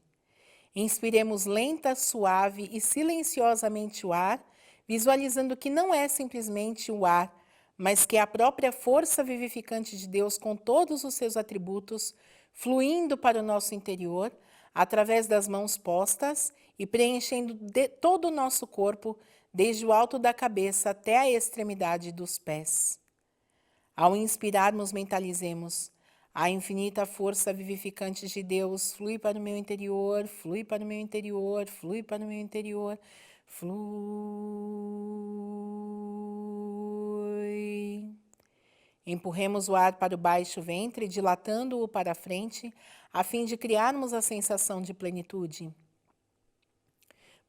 Inspiremos lenta, suave e silenciosamente o ar, visualizando que não é simplesmente o ar, mas que é a própria força vivificante de Deus com todos os seus atributos, fluindo para o nosso interior, através das mãos postas e preenchendo todo o nosso corpo, desde o alto da cabeça até a extremidade dos pés. Ao inspirarmos, mentalizemos: a infinita força vivificante de Deus flui para o meu interior, flui para o meu interior, flui para o meu interior, flui. Empurremos o ar para o baixo ventre, dilatando-o para a frente, a fim de criarmos a sensação de plenitude.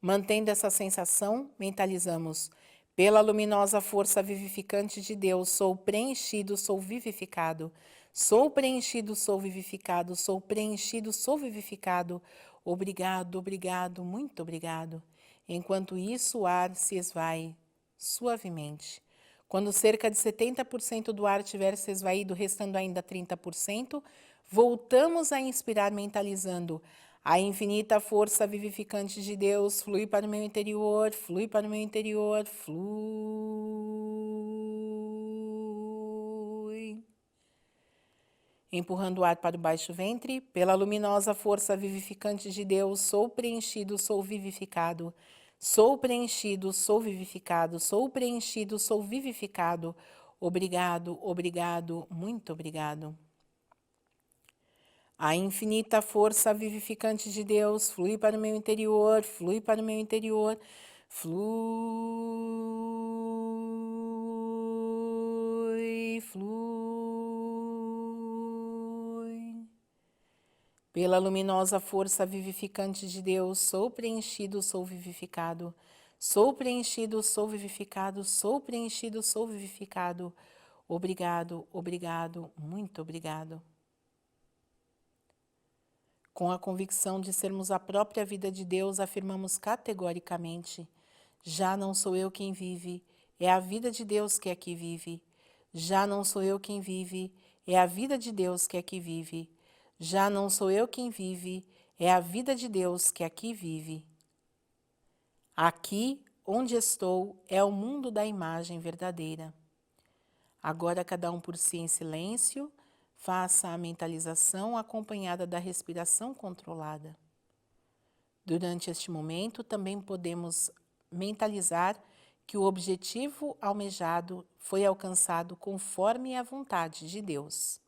Mantendo essa sensação, mentalizamos: pela luminosa força vivificante de Deus, sou preenchido, sou vivificado. Sou preenchido, sou vivificado. Sou preenchido, sou vivificado. Obrigado, obrigado, muito obrigado. Enquanto isso, o ar se esvai suavemente. Quando cerca de 70% do ar tiver se esvaído, restando ainda 30%, voltamos a inspirar mentalizando: a infinita força vivificante de Deus flui para o meu interior, flui para o meu interior, flui. Empurrando o ar para o baixo ventre, pela luminosa força vivificante de Deus, sou preenchido, sou vivificado. Sou preenchido, sou vivificado. Sou preenchido, sou vivificado. Obrigado, obrigado, muito obrigado. A infinita força vivificante de Deus flui para o meu interior, flui para o meu interior, flui, flui. Pela luminosa força vivificante de Deus, sou preenchido, sou vivificado. Sou preenchido, sou vivificado, sou preenchido, sou vivificado. Obrigado, obrigado, muito obrigado. Com a convicção de sermos a própria vida de Deus, afirmamos categoricamente: já não sou eu quem vive, é a vida de Deus que aqui vive. Já não sou eu quem vive, é a vida de Deus que aqui vive. Já não sou eu quem vive, é a vida de Deus que aqui vive. Aqui, onde estou, é o mundo da imagem verdadeira. Agora, cada um por si em silêncio, faça a mentalização acompanhada da respiração controlada. Durante este momento, também podemos mentalizar que o objetivo almejado foi alcançado conforme a vontade de Deus.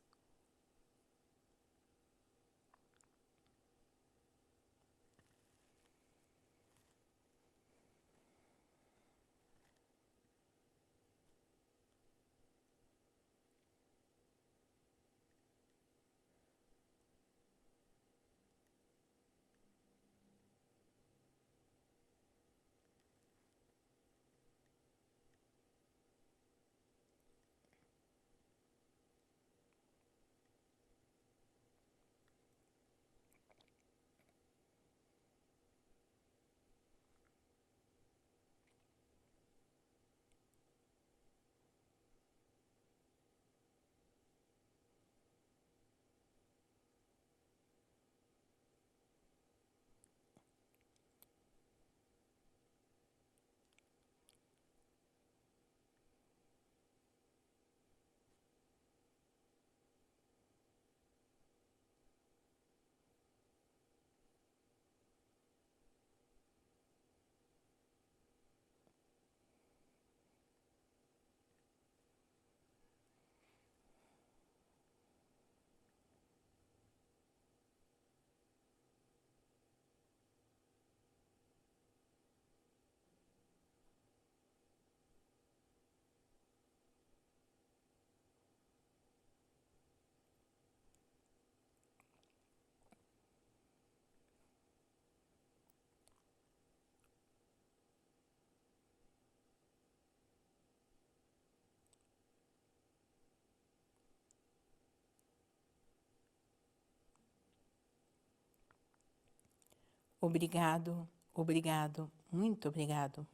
Obrigado, obrigado, muito obrigado.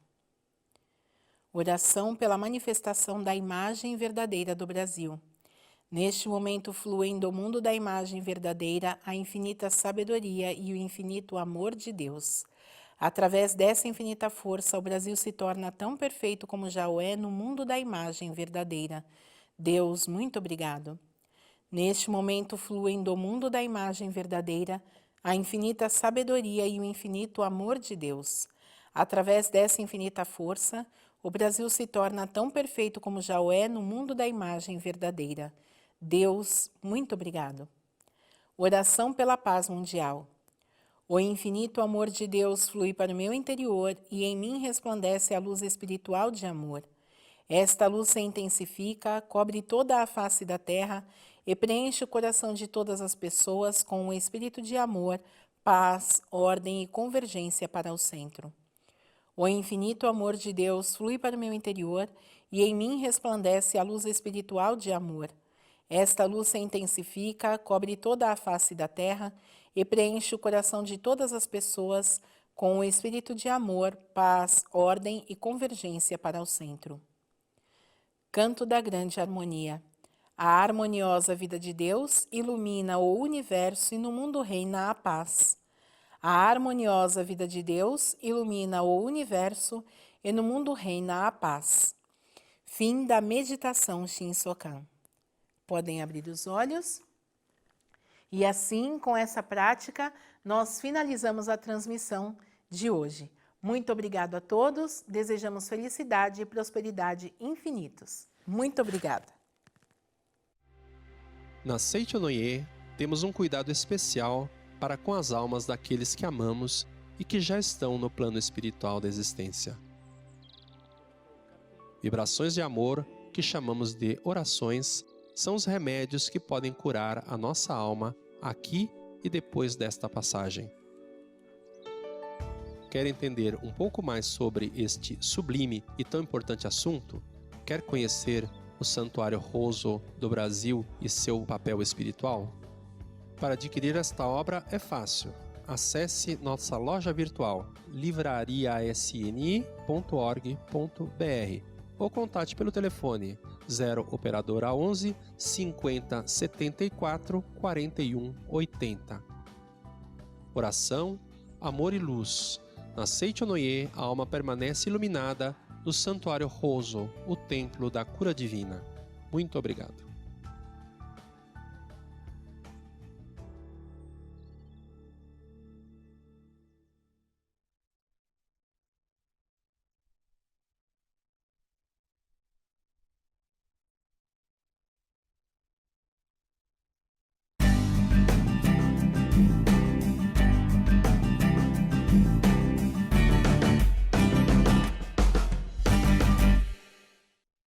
Oração pela manifestação da imagem verdadeira do Brasil. Neste momento fluem do mundo da imagem verdadeira a infinita sabedoria e o infinito amor de Deus. Através dessa infinita força, o Brasil se torna tão perfeito como já o é no mundo da imagem verdadeira. Deus, muito obrigado. Neste momento fluem do mundo da imagem verdadeira a infinita sabedoria e o infinito amor de Deus. Através dessa infinita força, o Brasil se torna tão perfeito como já o é no mundo da imagem verdadeira. Deus, muito obrigado. Oração pela paz mundial. O infinito amor de Deus flui para o meu interior e em mim resplandece a luz espiritual de amor. Esta luz se intensifica, cobre toda a face da terra e preenche o coração de todas as pessoas com um espírito de amor, paz, ordem e convergência para o centro. O infinito amor de Deus flui para o meu interior e em mim resplandece a luz espiritual de amor. Esta luz se intensifica, cobre toda a face da terra e preenche o coração de todas as pessoas com um espírito de amor, paz, ordem e convergência para o centro. Canto da grande harmonia. A harmoniosa vida de Deus ilumina o universo e no mundo reina a paz. A harmoniosa vida de Deus ilumina o universo e no mundo reina a paz. Fim da meditação Shinsokan. Podem abrir os olhos. E assim, com essa prática, nós finalizamos a transmissão de hoje. Muito obrigado a todos. Desejamos felicidade e prosperidade infinitos. Muito obrigada. Na Seichonoye, temos um cuidado especial para com as almas daqueles que amamos e que já estão no plano espiritual da existência. Vibrações de amor, que chamamos de orações, são os remédios que podem curar a nossa alma aqui e depois desta passagem. Quer entender um pouco mais sobre este sublime e tão importante assunto? Quer conhecer o Santuário Roso do Brasil e seu papel espiritual? Para adquirir esta obra é fácil. Acesse nossa loja virtual livrariasni.org.br ou contate pelo telefone 0 operadora 11 50 74 41 80. Oração, amor e luz. Na Seichonoye, a alma permanece iluminada no Santuário Roso, o templo da cura divina. Muito obrigado.